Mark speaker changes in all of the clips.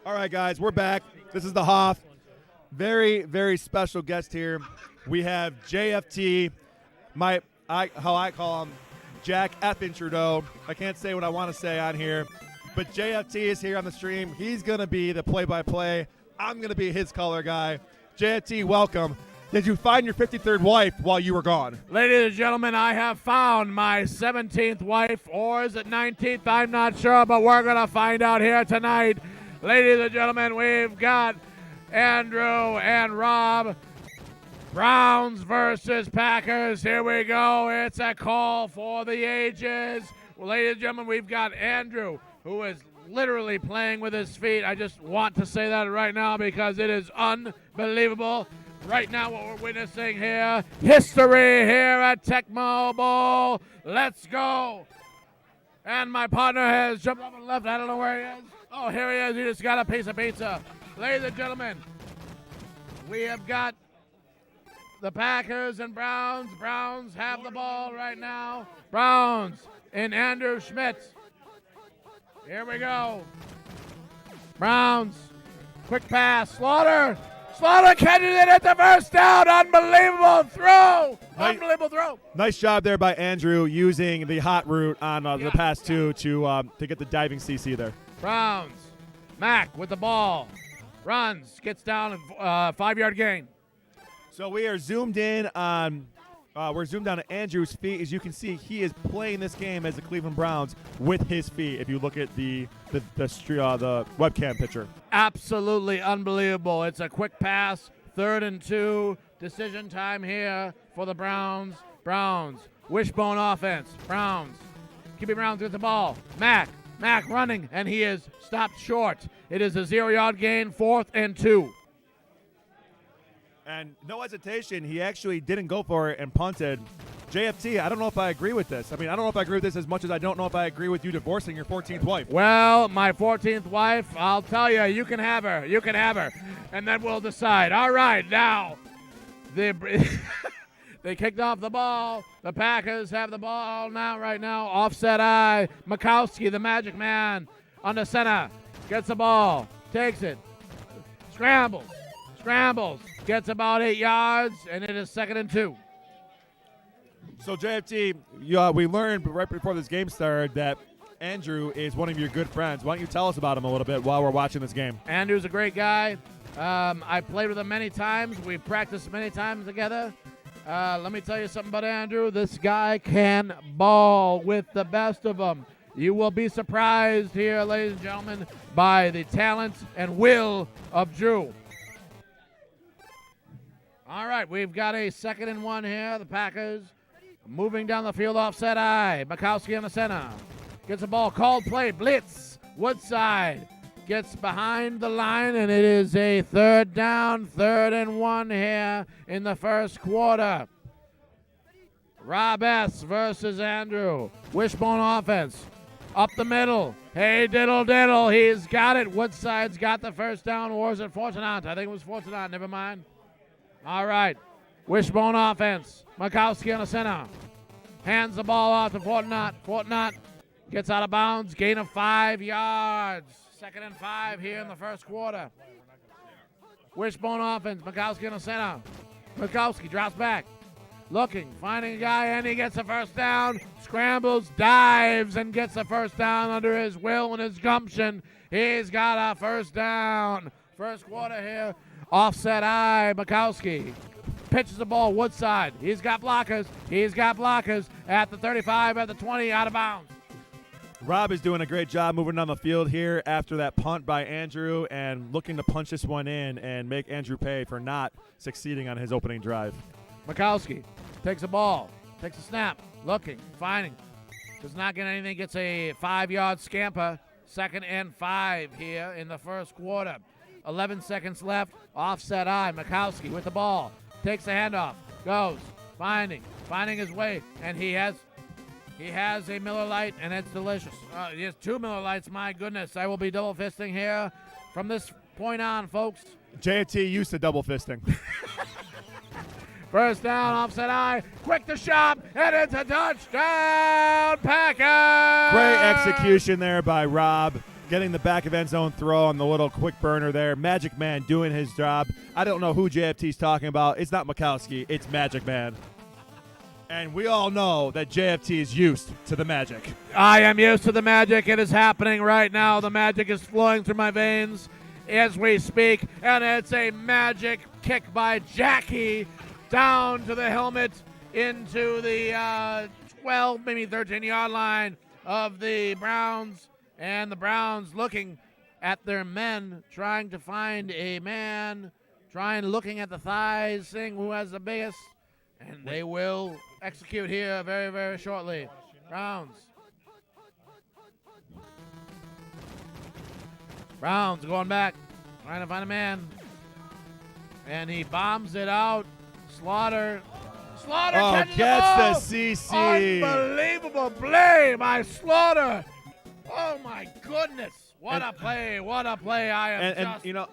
Speaker 1: All right, guys, we're back. This is the Hoff. Very, very special guest here. We have JFT, how I call him, Jack F. Trudeau. I can't say what I want to say on here, but JFT is here on the stream. He's going to be the play-by-play. I'm going to be his color guy. JFT, welcome. Did you find your 53rd wife while you were gone?
Speaker 2: Ladies and gentlemen, I have found my 17th wife, or is it 19th? I'm not sure, but we're going to find out here tonight. Ladies and gentlemen, we've got Andrew and Rob. Browns versus Packers. Here we go. It's a call for the ages. Well, ladies and gentlemen, we've got Andrew, who is literally playing with his feet. I just want to say that right now because it is unbelievable. Right now, what we're witnessing here, history here at Tecmo Bowl. Let's go. And my partner has jumped up and left. I don't know where he is. Oh, here he is. He just got a piece of pizza. Ladies and gentlemen, we have got the Packers and Browns. Browns have the ball right now. Browns and Andrew Schmidt. Here we go. Browns. Quick pass. Slaughter. Slaughter catches it at the first down. Unbelievable throw. Unbelievable throw.
Speaker 1: Nice job there by Andrew using the hot route on the pass two to get the diving CC there.
Speaker 2: Browns. Mack with the ball. Runs. Gets down a 5-yard gain.
Speaker 1: So we are zoomed in on on Andrew's feet. As you can see, he is playing this game as the Cleveland Browns with his feet. If you look at the webcam picture,
Speaker 2: absolutely unbelievable. It's a quick pass, 3rd and 2. Decision time here for the Browns. Browns wishbone offense. Browns. QB Browns with the ball. Mack running, and he is stopped short. It is a 0-yard gain, 4th and 2.
Speaker 1: And no hesitation, he actually didn't go for it and punted. JFT, I don't know if I agree with this. I don't know if I agree with this as much as I don't know if I agree with you divorcing your 14th wife.
Speaker 2: Well, my 14th wife, I'll tell you, you can have her. You can have her. And then we'll decide. All right, now, they kicked off the ball. The Packers have the ball right now. Offset eye. Mikowski, the magic man, under center. Gets the ball. Takes it. Scrambles. Gets about 8 yards, and it is 2nd and 2.
Speaker 1: So, JFT, we learned right before this game started that Andrew is one of your good friends. Why don't you tell us about him a little bit while we're watching this game?
Speaker 2: Andrew's a great guy. I played with him many times. We've practiced many times together. Let me tell you something about Andrew. This guy can ball with the best of them. You will be surprised here, ladies and gentlemen, by the talent and will of Drew. All right, we've got a 2nd and 1 here. The Packers moving down the field, offset eye. Mikowski on the center. Gets the ball, called play, blitz. Woodside gets behind the line, and it is a 3rd down, 3rd and 1 here in the first quarter. Rob S. versus Andrew. Wishbone offense. Up the middle. Hey, diddle. He's got it. Woodside's got the first down. Or is it Fortunat? I think it was Fortunat. Never mind. All right. Wishbone offense. Mikowski on the center. Hands the ball off to Fortunat. Fortunat gets out of bounds. Gain of 5 yards. 2nd and 5 here in the first quarter. Wishbone offense. Mikowski in the center. Mikowski drops back. Looking, finding a guy, and he gets the first down. Scrambles, dives, and gets the first down under his will and his gumption. He's got a first down. First quarter here. Offset eye, Mikowski. Pitches the ball, Woodside. He's got blockers. At the 35, at the 20, out of bounds.
Speaker 1: Rob is doing a great job moving down the field here after that punt by Andrew and looking to punch this one in and make Andrew pay for not succeeding on his opening drive.
Speaker 2: Mikowski takes the ball, takes a snap, looking, finding. Does not get anything, gets a 5-yard scamper. 2nd and 5 here in the first quarter. 11 seconds left. Offset eye. Mikowski with the ball. Takes the handoff. Goes. Finding his way. And he has a Miller Lite, and it's delicious. He has 2 Miller Lites. My goodness. I will be double fisting here from this point on, folks.
Speaker 1: JT used to double fisting.
Speaker 2: First down, offset eye, quick to shot, and it's a touchdown, Packers!
Speaker 1: Great execution there by Rob. getting the back of end zone throw on the little quick burner there. Magic Man doing his job. I don't know who JFT's talking about. It's not Mikowski. It's Magic Man. And we all know that JFT is used to the magic.
Speaker 2: I am used to the magic. It is happening right now. The magic is flowing through my veins as we speak. And it's a magic kick by Jackie down to the helmet into the 12, maybe 13-yard line of the Browns. And the Browns looking at their men, trying to find a man, looking at the thighs, seeing who has the biggest. And they will execute here very, very shortly. Browns going back, trying to find a man. And he bombs it out. Slaughter catches
Speaker 1: gets
Speaker 2: the ball.
Speaker 1: CC.
Speaker 2: Unbelievable play by Slaughter. Oh, my goodness. What a play.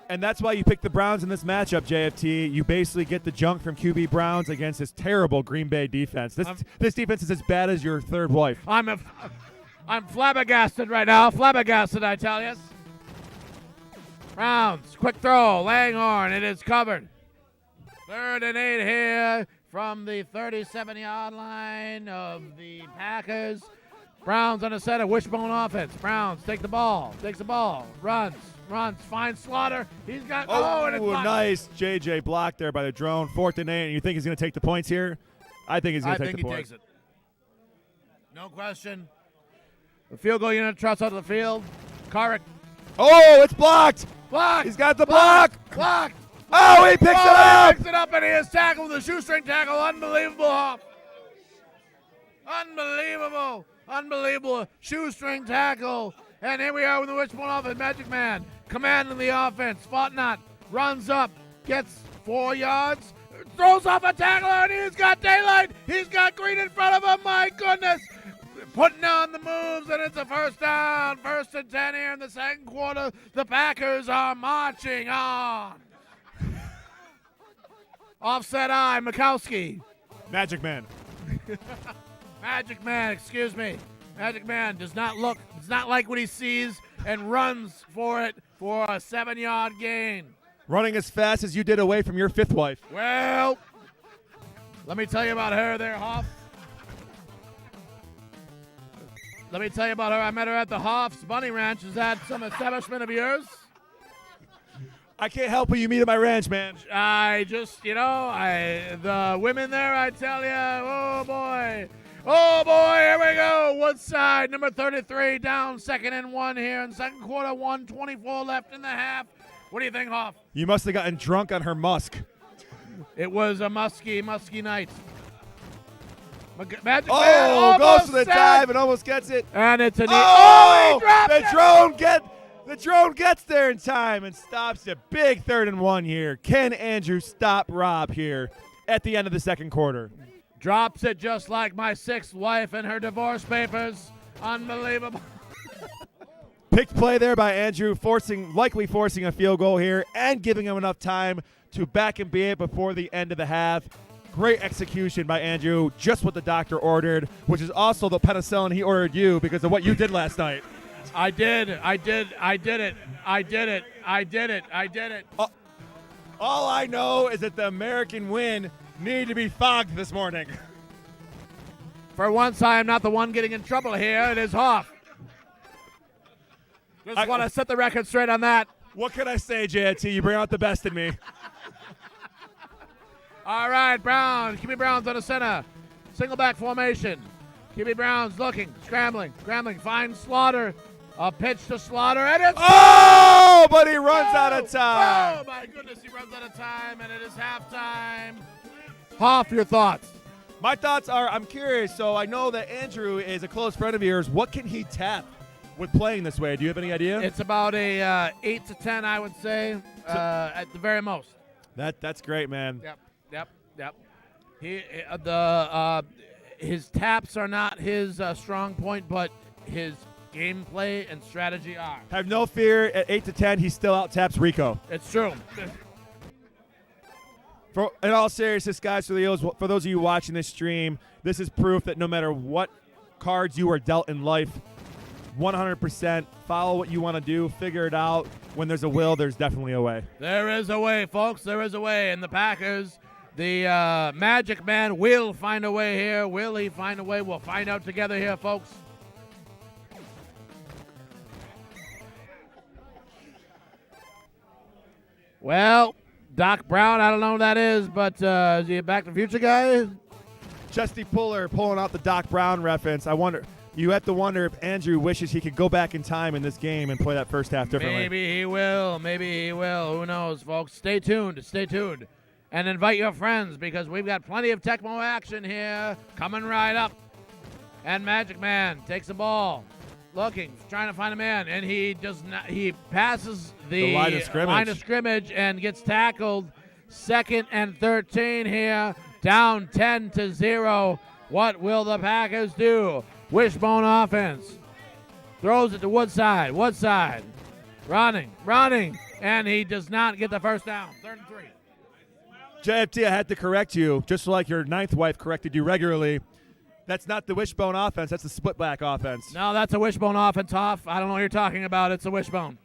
Speaker 1: And that's why you pick the Browns in this matchup, JFT. You basically get the junk from QB Browns against this terrible Green Bay defense. This defense is as bad as your third wife.
Speaker 2: I'm flabbergasted right now. Flabbergasted, I tell you. Browns, quick throw, Langhorn. It is covered. 3rd and 8 here from the 37-yard line of the Packers. Browns on the set of wishbone offense. Browns takes the ball, runs, finds Slaughter. He's got, and it's blocked.
Speaker 1: Nice JJ block there by the drone. 4th and 8, and you think he's going to take the points here? I think he's going to take the points.
Speaker 2: I think he takes it. No question. The field goal unit trots out of the field. Carrick.
Speaker 1: Oh, it's blocked.
Speaker 2: Blocked.
Speaker 1: He's got the block.
Speaker 2: Blocked.
Speaker 1: Oh, he picks it up.
Speaker 2: He picks it up, and he is tackled with a shoestring tackle. Unbelievable. Unbelievable shoestring tackle. And here we are with the wishbone offense. Magic Man commanding the offense. Fought not. Runs up. Gets 4 yards. Throws off a tackler, and he's got daylight. He's got green in front of him. My goodness. Putting on the moves, and it's a first down. 1st and 10 here in the second quarter. The Packers are marching on. Offset eye, Mikowski.
Speaker 1: Magic Man.
Speaker 2: Magic Man does not like what he sees and runs for it for a 7-yard gain.
Speaker 1: Running as fast as you did away from your 5th wife.
Speaker 2: Well, let me tell you about her there, Hoff. Let me tell you about her. I met her at the Hoff's Bunny Ranch. Is that some establishment of yours?
Speaker 1: I can't help but you meet at my ranch, man.
Speaker 2: I just, the women there, I tell you, oh, boy, here we go. Woodside, number 33, down 2nd and 1 here in second quarter, 1:24 left in the half. What do you think, Hoff?
Speaker 1: You must have gotten drunk on her musk.
Speaker 2: It was a musky night. Magic Man
Speaker 1: goes for the dive and almost gets it.
Speaker 2: And it's an
Speaker 1: he dropped it. The drone gets there in time and stops it. Big 3rd and 1 here. Can Andrew stop Rob here at the end of the second quarter?
Speaker 2: Drops it just like my 6th wife and her divorce papers. Unbelievable.
Speaker 1: Picked play there by Andrew, likely forcing a field goal here and giving him enough time to back and beat it before the end of the half. Great execution by Andrew, just what the doctor ordered, which is also the penicillin he ordered you because of what you did last night.
Speaker 2: I did it.
Speaker 1: All I know is that the American win needed to be fogged this morning.
Speaker 2: For once, I am not the one getting in trouble here. It is Hoff. Just want to set the record straight on that.
Speaker 1: What can I say, JT? You bring out the best in me.
Speaker 2: All right, Browns. QB Browns on the center. Single back formation. QB Browns looking, scrambling, finds Slaughter. A pitch to Slaughter, and it's...
Speaker 1: Oh, but he runs out of time.
Speaker 2: Oh, my goodness, he runs out of time, and it is halftime. Hoff, your thoughts?
Speaker 1: My thoughts are, I'm curious. So I know that Andrew is a close friend of yours. What can he tap with playing this way? Do you have any idea?
Speaker 2: It's about a 8 to 10, I would say, at the very most.
Speaker 1: That's great, man.
Speaker 2: Yep. His taps are not his strong point, but his gameplay and strategy are.
Speaker 1: Have no fear. At 8 to 10, he still out-taps Rico.
Speaker 2: It's true.
Speaker 1: In all seriousness, guys, for those of you watching this stream, this is proof that no matter what cards you are dealt in life, 100%. Follow what you want to do. Figure it out. When there's a will, there's definitely a way.
Speaker 2: There is a way, folks. There is a way. And the Packers, the Magic Man will find a way here. Will he find a way? We'll find out together here, folks. Well, Doc Brown, I don't know who that is, but is he a Back to the Future guy?
Speaker 1: Chesty Puller pulling out the Doc Brown reference. You have to wonder if Andrew wishes he could go back in time in this game and play that first half differently.
Speaker 2: Maybe he will. Maybe he will. Who knows, folks? Stay tuned. Stay tuned. And invite your friends because we've got plenty of Tecmo action here coming right up. And Magic Man takes the ball, looking, trying to find a man, and he does not. He passes the
Speaker 1: line of
Speaker 2: scrimmage and gets tackled. 2nd and 13 here, down 10-0. What will the Packers do? Wishbone offense. Throws it to Woodside. Woodside running, and he does not get the first down. 3rd and 3.
Speaker 1: JFT, I had to correct you, just like your 9th wife corrected you regularly. That's not the wishbone offense. That's the split back offense.
Speaker 2: No, that's a wishbone offense off. I don't know what you're talking about. It's a wishbone.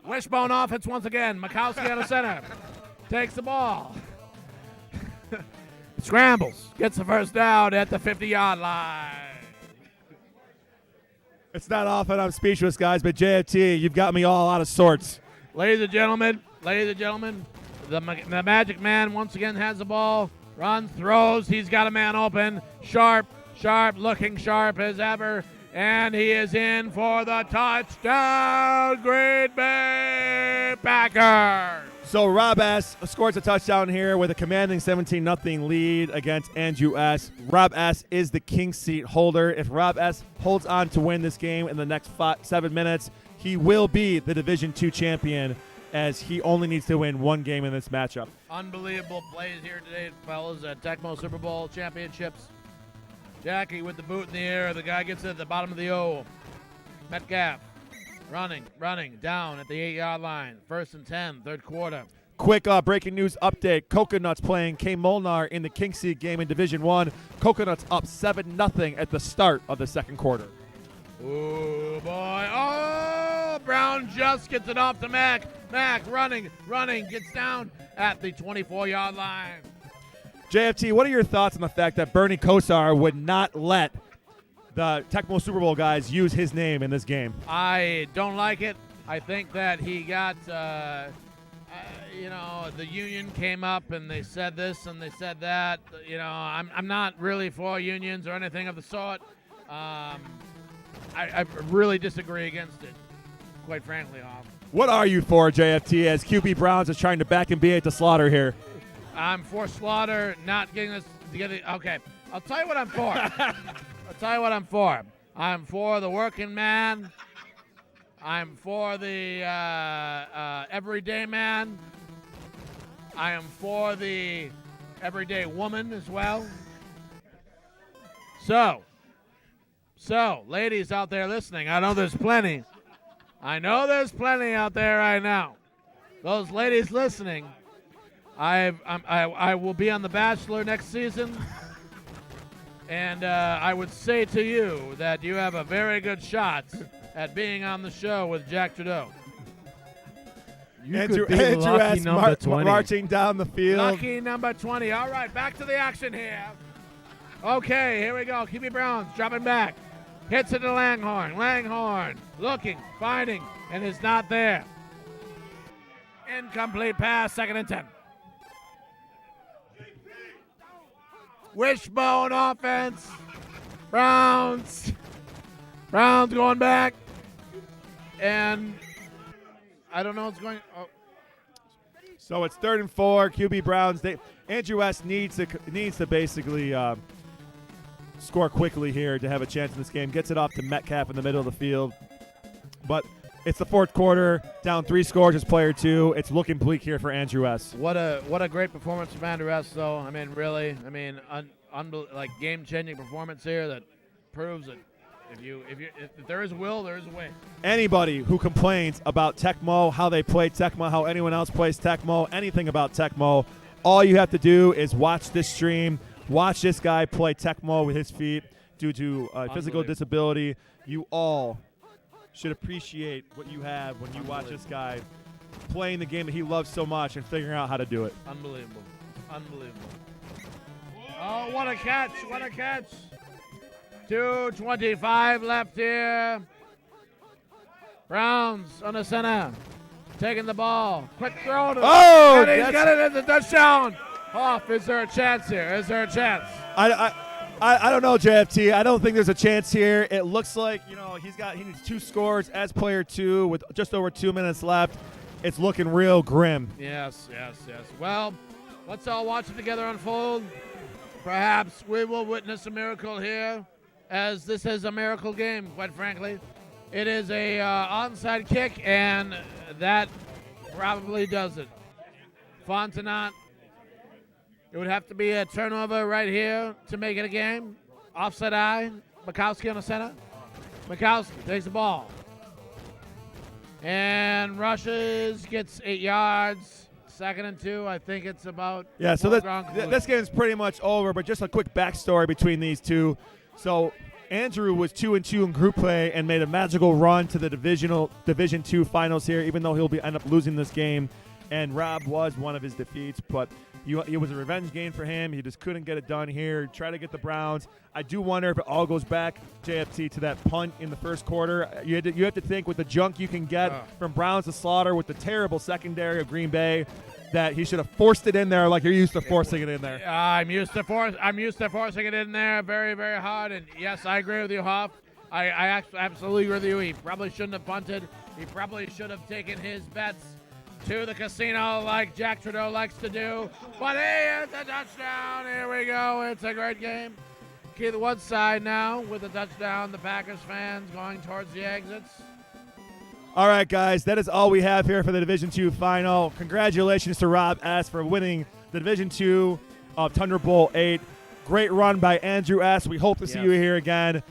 Speaker 2: Wishbone offense once again. Mikowski on the center. Takes the ball. Scrambles. Gets the first down at the 50-yard line.
Speaker 1: It's not often I'm speechless, guys, but JFT, you've got me all out of sorts.
Speaker 2: Ladies and gentlemen, the Magic Man once again has the ball. Runs, throws. He's got a man open. Sharp, looking sharp as ever. And he is in for the touchdown. Green Bay Packers.
Speaker 1: So Rob S. scores a touchdown here with a commanding 17-0 lead against Andrew S. Rob S. is the king seat holder. If Rob S. holds on to win this game in the next 7 minutes, he will be the Division II champion, as he only needs to win one game in this matchup.
Speaker 2: Unbelievable plays here today, fellas, at Tecmo Super Bowl championships. Jackie with the boot in the air. The guy gets it at the bottom of the O. Metcalf running down at the 8-yard line. 1st and 10, 3rd quarter.
Speaker 1: Quick breaking news update. Coconuts playing K. Molnar in the King Seed game in Division I. Coconuts up 7-0 at the start of the 2nd quarter.
Speaker 2: Oh, boy. Oh, Brown just gets it off to Mac. Mac running, gets down at the 24-yard line.
Speaker 1: JFT, what are your thoughts on the fact that Bernie Kosar would not let the Tecmo Super Bowl guys use his name in this game?
Speaker 2: I don't like it. I think that he got, the union came up and they said this and they said that. I'm not really for unions or anything of the sort. I really disagree against it, quite frankly, Hoff.
Speaker 1: What are you for, JFT, as QB Browns is trying to back and be to slaughter here?
Speaker 2: I'm for slaughter, not getting us together. Okay, I'll tell you what I'm for. I'm for the working man. I'm for the everyday man. I am for the everyday woman as well. So, ladies out there listening, I know there's plenty out there right now. Those ladies listening, I will be on The Bachelor next season, and I would say to you that you have a very good shot at being on the show with Jack Trudeau.
Speaker 1: Andrew S. marching down the field.
Speaker 2: Lucky number 20. All right, back to the action here. Okay, here we go. QB Browns dropping back. Hits it to Langhorn. Langhorn looking, finding, and is not there. Incomplete pass, 2nd and 10. Wishbone offense. Browns going back. And I don't know what's going on. Oh.
Speaker 1: So it's 3rd and 4. QB Browns. Andrew S. needs to basically score quickly here to have a chance in this game. Gets it off to Metcalf in the middle of the field. But it's the 4th quarter. Down 3 scores as player 2. It's looking bleak here for Andrew S.
Speaker 2: What a great performance from Andrew S. though. I mean, really. I mean, game-changing performance here that proves that if there is a will, there is a way.
Speaker 1: Anybody who complains about Tecmo, how they play Tecmo, how anyone else plays Tecmo, anything about Tecmo, all you have to do is watch this stream, watch this guy play Tecmo with his feet. due to physical disability. You all should appreciate what you have when you watch this guy playing the game that he loves so much and figuring out how to do it.
Speaker 2: Unbelievable. Oh, what a catch. 2:25 left here. Browns on the center. Taking the ball. Quick throw. And he's got it at the touchdown. Hoff, is there a chance here?
Speaker 1: I don't know, JFT. I don't think there's a chance here. It looks like, he needs 2 scores as player 2 with just over 2 minutes left. It's looking real grim.
Speaker 2: Yes. Well, let's all watch it together unfold. Perhaps we will witness a miracle here, as this is a miracle game, quite frankly. It is a onside kick, and that probably does it. Fontenot. It would have to be a turnover right here to make it a game. Offside eye. Mikowski on the center. Mikowski takes the ball. And rushes, gets 8 yards. 2nd and 2. I think it's about.
Speaker 1: Yeah, so this game is pretty much over, but just a quick backstory between these two. So Andrew was 2-2 in group play and made a magical run to the Division II finals here, even though he'll end up losing this game. And Rob was one of his defeats, but it was a revenge game for him. He just couldn't get it done here. Try to get the Browns. I do wonder if it all goes back, JFT, to that punt in the first quarter. You have to think with the junk you can get from Browns to Slaughter with the terrible secondary of Green Bay that he should have forced it in there like you're used to forcing it in there.
Speaker 2: I'm used to forcing it in there very, very hard. And yes, I agree with you, Hoff. I absolutely agree with you. He probably shouldn't have punted. He probably should have taken his bets to the casino like Jack Trudeau likes to do. But hey, it's a touchdown. Here we go. It's a great game. Keith Woodside now with a touchdown. The Packers fans going towards the exits.
Speaker 1: All right, guys, that is all we have here for the Division II final. Congratulations to Rob S. for winning the Division II of Tundra Bowl 8. Great run by Andrew S. We hope to see you here again.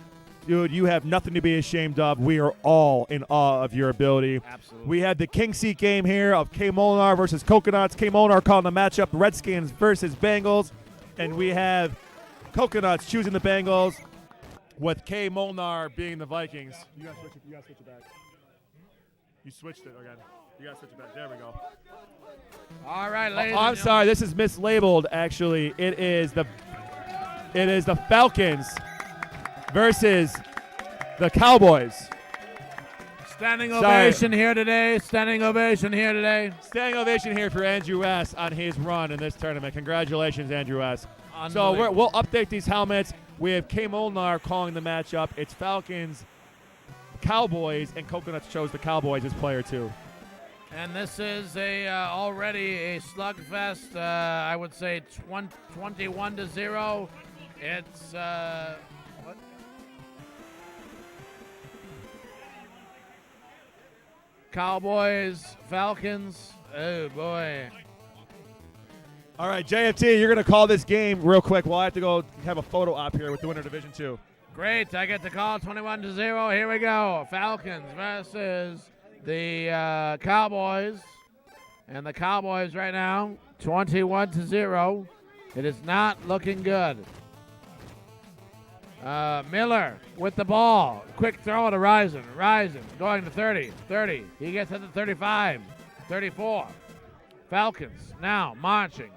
Speaker 1: Dude, you have nothing to be ashamed of. We are all in awe of your ability.
Speaker 2: Absolutely.
Speaker 1: We had the King Seat game here of K. Molnar versus Coconuts. K. Molnar calling the matchup Redskins versus Bengals. And we have Coconuts choosing the Bengals with K. Molnar being the Vikings. You got to switch it back. You switched it again. You got to switch it back. There we go.
Speaker 2: All right, ladies.
Speaker 1: I'm sorry. This is mislabeled, actually. It is the Falcons versus the Cowboys.
Speaker 2: Standing ovation here today.
Speaker 1: Standing ovation here for Andrew S. on his run in this tournament. Congratulations, Andrew S. So we'll update these helmets. We have K. Molnar calling the matchup. It's Falcons, Cowboys, and Coconuts chose the Cowboys as player 2.
Speaker 2: And this is already a slugfest. I would say 21-0. It's what? Cowboys, Falcons. Oh boy.
Speaker 1: All right, JFT, you're going to call this game real quick. We'll have to go have a photo op here with the winner Division 2.
Speaker 2: Great. I get the call 21-0. Here we go. Falcons versus the Cowboys. And the Cowboys right now, 21-0. It is not looking good. Miller with the ball. Quick throw to Risen. Going to 30. He gets it to 35. 34. Falcons now marching.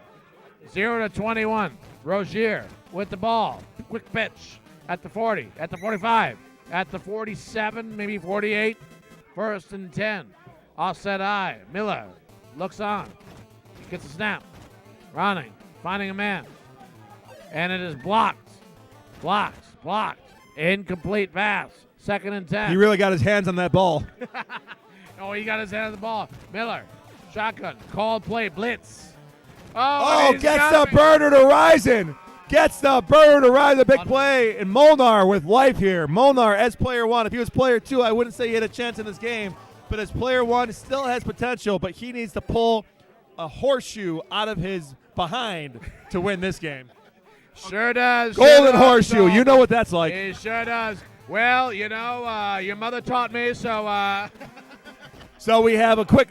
Speaker 2: 0-21. Rozier with the ball. Quick pitch at the 40, at the 45, at the 47, maybe 48. 1st and 10. Offset eye. Miller looks on. Gets a snap. Running. Finding a man. And it is blocked. Incomplete pass. 2nd and 10.
Speaker 1: He really got his hands on that ball.
Speaker 2: Oh, he got his hand on the ball. Miller. Shotgun. Called play. Blitz.
Speaker 1: Gets the burner to Risen. The big play. And Molnar with life here. Molnar as player 1. If he was player 2, I wouldn't say he had a chance in this game. But as player 1, still has potential. But he needs to pull a horseshoe out of his behind to win this game.
Speaker 2: Sure does.
Speaker 1: Golden horseshoe. You know what that's like.
Speaker 2: He sure does. Well, your mother taught me, so.
Speaker 1: So we have a quick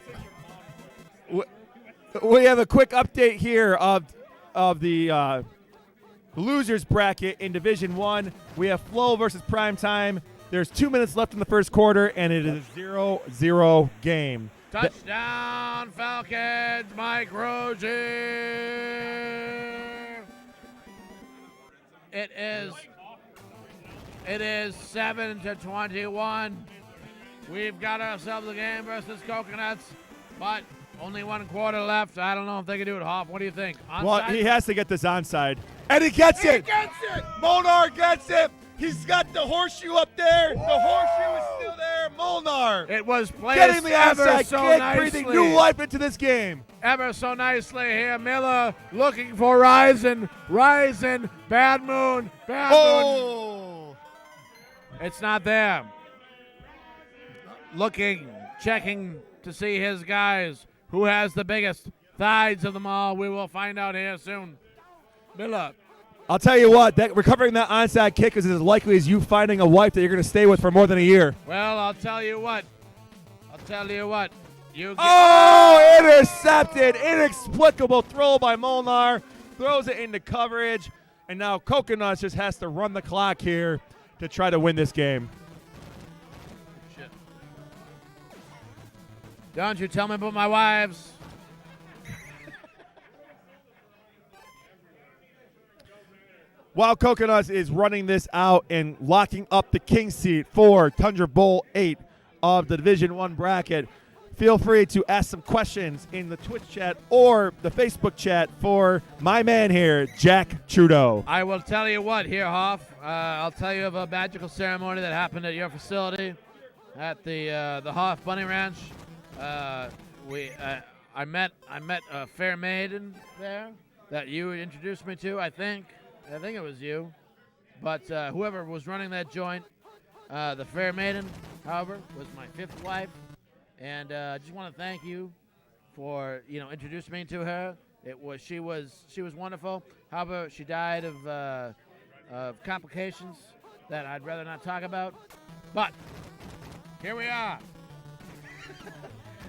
Speaker 1: update here of the losers bracket in Division 1. We have Flow versus Primetime. There's 2 minutes left in the first quarter, and it is a 0-0 game.
Speaker 2: Touchdown, Falcons, Mike Rozier. It is 7-21. We've got ourselves a game versus Coconuts, but only 1 quarter left. I don't know if they can do it, Hoff. What do you think? Onside?
Speaker 1: Well, he has to get this onside. And he gets it!
Speaker 3: He gets it!
Speaker 1: Molnar gets it! He's got the horseshoe up there. The horseshoe is still there. Molnar
Speaker 2: It was placed
Speaker 1: getting the
Speaker 2: ever
Speaker 1: onside
Speaker 2: so
Speaker 1: kick,
Speaker 2: nicely.
Speaker 1: breathing new life into this game.
Speaker 2: Ever so nicely here. Miller looking for Rising. Bad moon.
Speaker 1: Oh!
Speaker 2: It's not there. Looking, checking to see his guys. Who has the biggest thighs of them all? We will find out here soon. Miller.
Speaker 1: I'll tell you what, that recovering that onside kick is as likely as you finding a wife that you're going to stay with for more than a year.
Speaker 2: Well, I'll tell you what.
Speaker 1: Oh, intercepted. Inexplicable throw by Molnar. Throws it into coverage. And now Coconuts just has to run the clock here to try to win this game.
Speaker 2: Shit. Don't you tell me about my wives.
Speaker 1: While Coconuts is running this out and locking up the king seat for Tundra Bowl 8 of the Division 1 bracket, feel free to ask some questions in the Twitch chat or the Facebook chat for my man here, Jack Trudeau.
Speaker 2: I will tell you what here, Hoff. I'll tell you of a magical ceremony that happened at your facility at the Hoff Bunny Ranch. I met a fair maiden there that you introduced me to, I think it was you. But whoever was running that joint, the fair maiden, however, was my 5th wife. And I just want to thank you for, introducing me to her. She was wonderful. However, she died of complications that I'd rather not talk about. But here we are.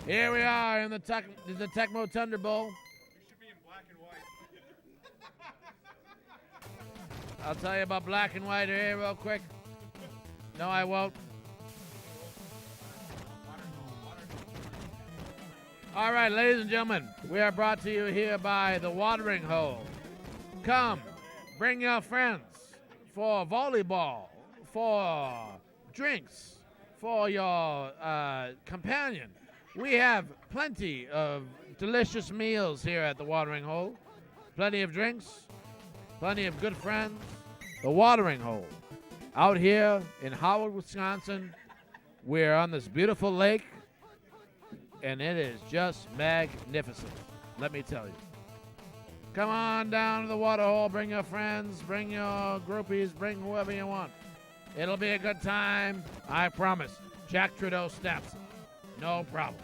Speaker 2: Here we are in the Tecmo Tundra Bowl. I'll tell you about black and white here real quick. No, I won't. All right, ladies and gentlemen, we are brought to you here by the Watering Hole. Come, bring your friends for volleyball, for drinks, for your companion. We have plenty of delicious meals here at the Watering Hole. Plenty of drinks, plenty of good friends. The Watering Hole. Out here in Howard, Wisconsin, we're on this beautiful lake, and it is just magnificent, let me tell you. Come on down to the water hole, bring your friends, bring your groupies, bring whoever you want. It'll be a good time, I promise. Jack Trudeau snaps it. No problem.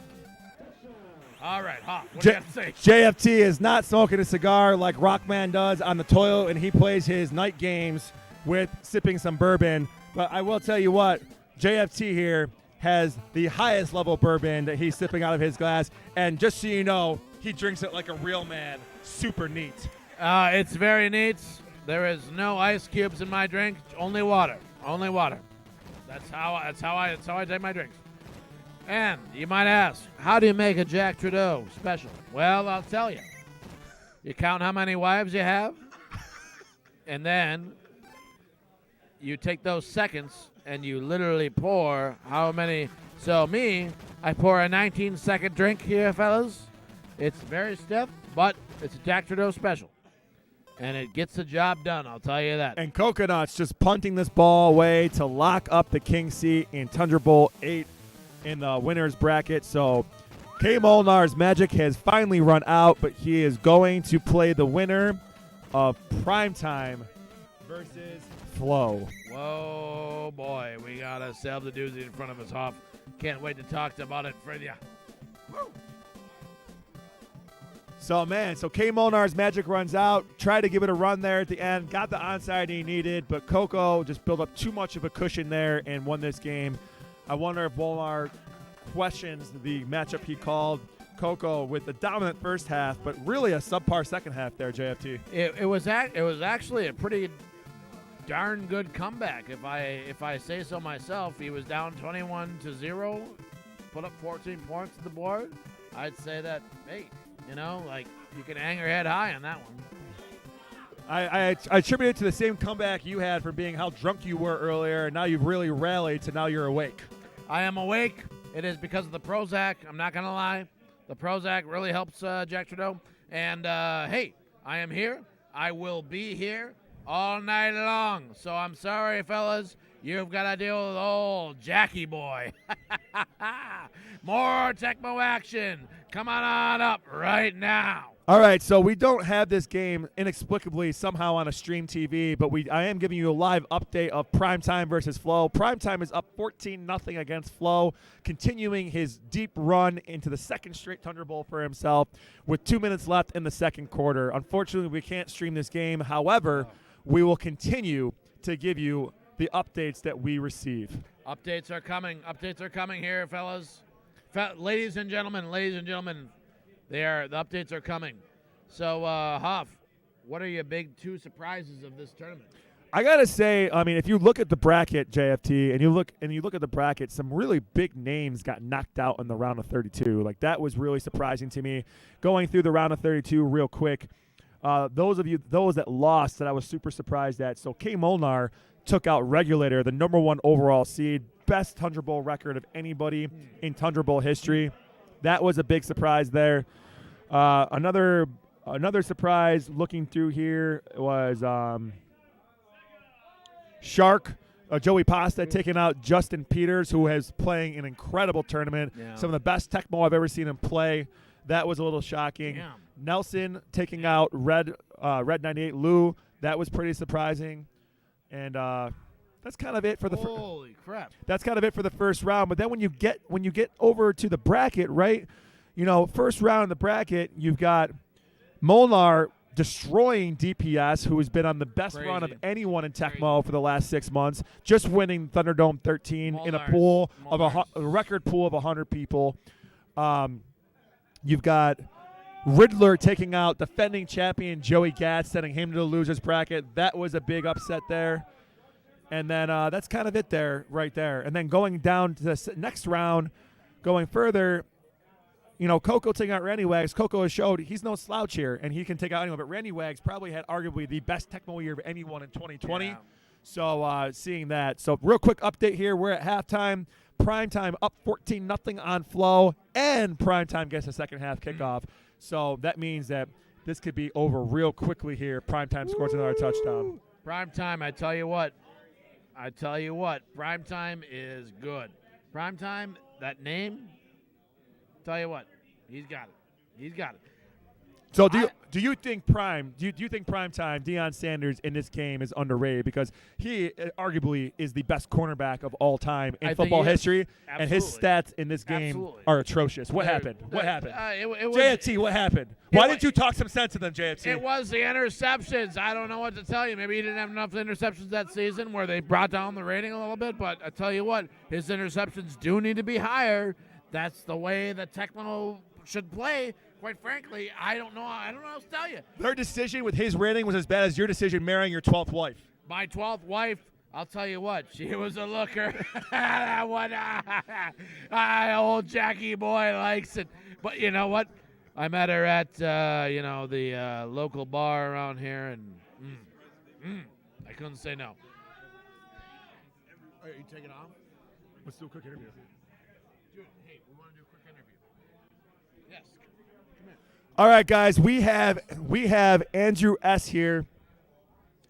Speaker 2: All right, Hoff, what do you got to say?
Speaker 1: JFT is not smoking a cigar like Rockman does on the toilet, and he plays his night games with sipping some bourbon. But I will tell you what, JFT here has the highest level bourbon that he's sipping out of his glass. And just so you know, he drinks it like a real man. Super neat.
Speaker 2: It's very neat. There is no ice cubes in my drink. Only water. Only water. That's how I take my drinks. And you might ask, how do you make a Jack Trudeau special? Well, I'll tell you. You count how many wives you have, and then you take those seconds and you literally pour how many. So me, I pour a 19-second drink here, fellas. It's very stiff, but it's a Jack Trudeau special. And it gets the job done, I'll tell you that.
Speaker 1: And Coconuts just punting this ball away to lock up the king seat in Tundra Bowl 8 in the winner's bracket. So K. Molnar's magic has finally run out, but he is going to play the winner of Primetime versus Flow.
Speaker 2: Whoa, boy, we got ourselves a doozy in front of us, Hoff. Can't wait to talk about it for you. Woo.
Speaker 1: So K. Molnar's magic runs out. Tried to give it a run there at the end. Got the onside he needed, but Coco just built up too much of a cushion there and won this game. I wonder if Molnar questions the matchup he called Coco with a dominant first half, but really a subpar second half there, JFT.
Speaker 2: It was actually a pretty darn good comeback, if I say so myself. He was down 21-0, put up 14 points on the board. I'd say that, hey, you can hang your head high on that one.
Speaker 1: I attribute it to the same comeback you had from being how drunk you were earlier, and now you've really rallied to now you're awake.
Speaker 2: I am awake. It is because of the Prozac. I'm not going to lie. The Prozac really helps Jack Trudeau. And, hey, I am here. I will be here all night long. So I'm sorry, fellas. You've got to deal with old Jackie boy. More Tecmo action. Come on up right now.
Speaker 1: All right, so we don't have this game inexplicably somehow on a stream TV, but I am giving you a live update of Primetime versus Flow. Primetime is up 14-0 against Flow, continuing his deep run into the second straight Tundra Bowl for himself with 2 minutes left in the second quarter. Unfortunately, we can't stream this game. However, we will continue to give you the updates that we receive.
Speaker 2: Updates are coming. Updates are coming here, fellas. Ladies and gentlemen, the updates are coming. So, Huff, what are your big two surprises of this tournament?
Speaker 1: I gotta say, I mean, if you look at the bracket, JFT, and you look at the bracket, some really big names got knocked out in the round of 32. Like, that was really surprising to me. Going through the round of 32 real quick, those that lost that I was super surprised at. So K Molnar took out Regulator, the number 1 overall seed, best Tundra Bowl record of anybody in Tundra Bowl history. That was a big surprise there. Another surprise looking through here was Shark, Joey Pasta taking out Justin Peters, who is playing an incredible tournament.
Speaker 2: Yeah.
Speaker 1: Some of the best Tecmo I've ever seen him play. That was a little shocking.
Speaker 2: Yeah.
Speaker 1: Nelson taking out Red 98 Lou. That was pretty surprising. And that's kind of it for the
Speaker 2: holy crap.
Speaker 1: That's kind of it for the first round. But then when you get over to the bracket, right? First round in the bracket, you've got Molnar destroying DPS, who has been on the best run of anyone in Tecmo for the last 6 months, just winning Thunderdome 13 in a pool of a record pool of 100 people. You've got Riddler taking out defending champion Joey Gatz, sending him to the losers bracket. That was a big upset there. And then that's kind of it there, right there. And then going down to the next round, going further, Coco taking out Randy Wags. Coco has showed he's no slouch here, and he can take out anyone. But Randy Wags probably had arguably the best Tecmo year of anyone in 2020.
Speaker 2: Yeah.
Speaker 1: So seeing that. So real quick update here. We're at halftime. Primetime up 14-0 on Flow, and Primetime gets a second half kickoff. So that means that this could be over real quickly here. Primetime scores another touchdown.
Speaker 2: Primetime, I tell you what, Primetime is good. Primetime, that name, tell you what, he's got it.
Speaker 1: So do you think Primetime, Deion Sanders in this game is underrated because he arguably is the best cornerback of all time in football history, and his stats in this game are atrocious. What happened? JFT, what happened? Why didn't you talk some sense to them, JFT?
Speaker 2: It was the interceptions. I don't know what to tell you. Maybe he didn't have enough interceptions that season where they brought down the rating a little bit, but I tell you what, his interceptions do need to be higher. That's the way that Tecmo should play. Quite frankly, I don't know what else to tell you.
Speaker 1: Their decision with his rating was as bad as your decision marrying your 12th wife.
Speaker 2: My 12th wife, I'll tell you what, she was a looker. That one, old Jackie boy likes it. But you know what? I met her at the local bar around here, and I couldn't say no. Are you taking off?
Speaker 1: Let's do a quick interview.
Speaker 2: Dude, hey, we want to do a quick interview. Yes.
Speaker 1: All right, guys, we have Andrew S. here,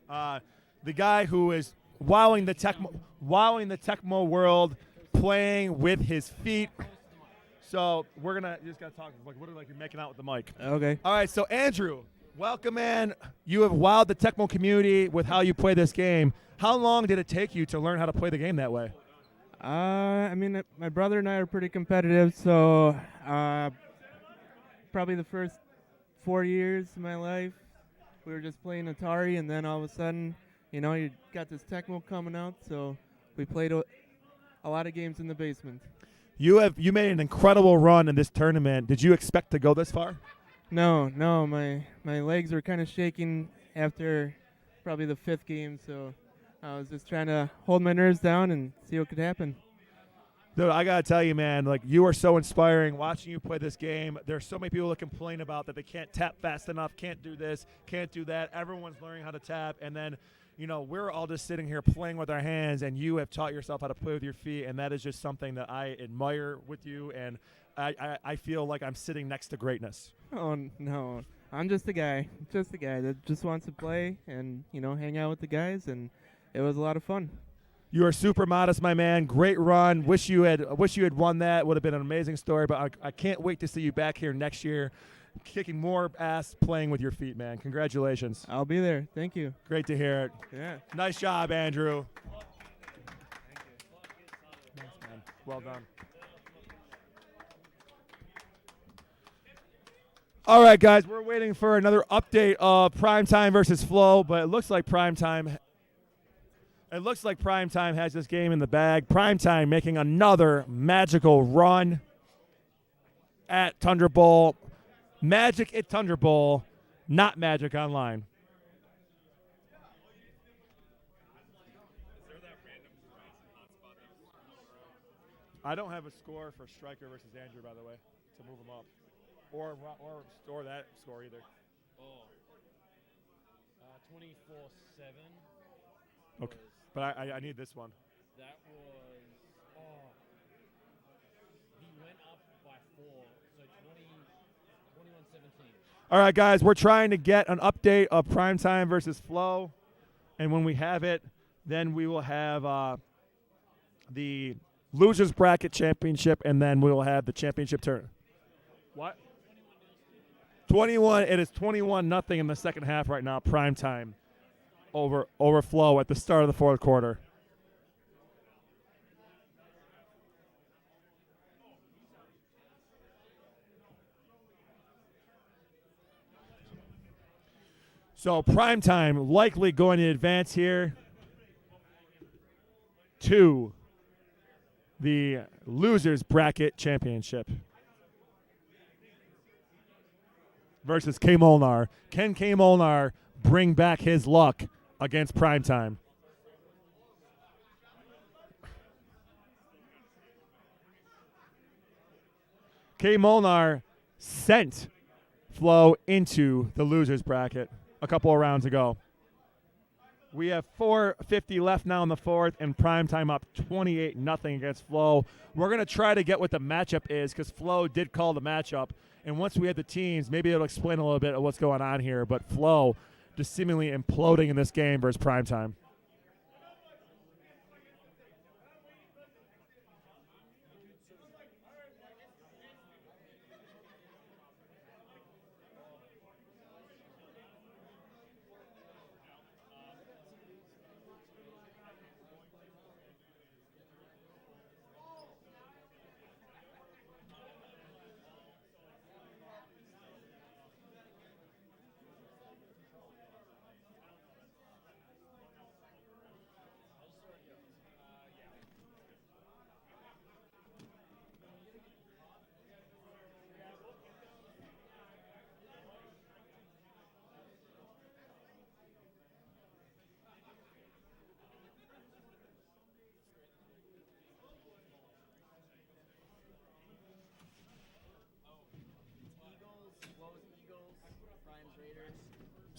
Speaker 1: the guy who is wowing the Tecmo world, playing with his feet. So you just gotta talk like you're making out with the mic.
Speaker 3: Okay.
Speaker 1: All right, so Andrew, welcome, man. You have wowed the Tecmo community with how you play this game. How long did it take you to learn how to play the game that way?
Speaker 3: My brother and I are pretty competitive, so probably the first 4 years of my life, we were just playing Atari, and then all of a sudden, you got this Tecmo coming out, so we played a lot of games in the basement.
Speaker 1: You made an incredible run in this tournament. Did you expect to go this far?
Speaker 3: No, my legs were kind of shaking after probably the 5th game, so I was just trying to hold my nerves down and see what could happen.
Speaker 1: Dude, I gotta tell you, man, like you are so inspiring watching you play this game. There's so many people that complain about that they can't tap fast enough, can't do this, can't do that. Everyone's learning how to tap, and then, we're all just sitting here playing with our hands, and you have taught yourself how to play with your feet, and that is just something that I admire with you, and I feel like I'm sitting next to greatness.
Speaker 3: Oh no, I'm just a guy that just wants to play and hang out with the guys, and it was a lot of fun.
Speaker 1: You are super modest, my man. Great run. Wish you had won that. Would have been an amazing story. But I can't wait to see you back here next year, kicking more ass, playing with your feet, man. Congratulations.
Speaker 3: I'll be there. Thank you.
Speaker 1: Great to hear it.
Speaker 3: Yeah.
Speaker 1: Nice job, Andrew.
Speaker 3: Thank you.
Speaker 1: Nice, man. Well done. All right, guys. We're waiting for another update of Primetime versus Flow, but it looks like Primetime. It looks like Primetime has this game in the bag. Primetime making another magical run at Tundra Bowl. Magic at Tundra Bowl, not Magic Online. I don't have a score for Stryker versus Andrew, by the way, to move them up. Or store that score either.
Speaker 4: 24-7.
Speaker 1: Okay. But I need this one.
Speaker 4: That was, he went up by 4, so 21-17.
Speaker 1: All right, guys, we're trying to get an update of Primetime versus Flow. And when we have it, then we will have the Losers Bracket Championship, and then we will have the championship turn. What? 21. It is 21-0 in the second half right now, Primetime. Over Flow at the start of the fourth quarter. So Primetime likely going to advance here to the Losers Bracket Championship versus K. Molnar. Can K. Molnar bring back his luck against Primetime? K. Molnar sent Flow into the losers bracket a couple of rounds ago. We have 4:50 left now in the fourth, and Primetime up 28-0 against Flow. We're going to try to get what the matchup is because Flow did call the matchup. And once we have the teams, maybe it'll explain a little bit of what's going on here. But Flow just seemingly imploding in this game versus Primetime.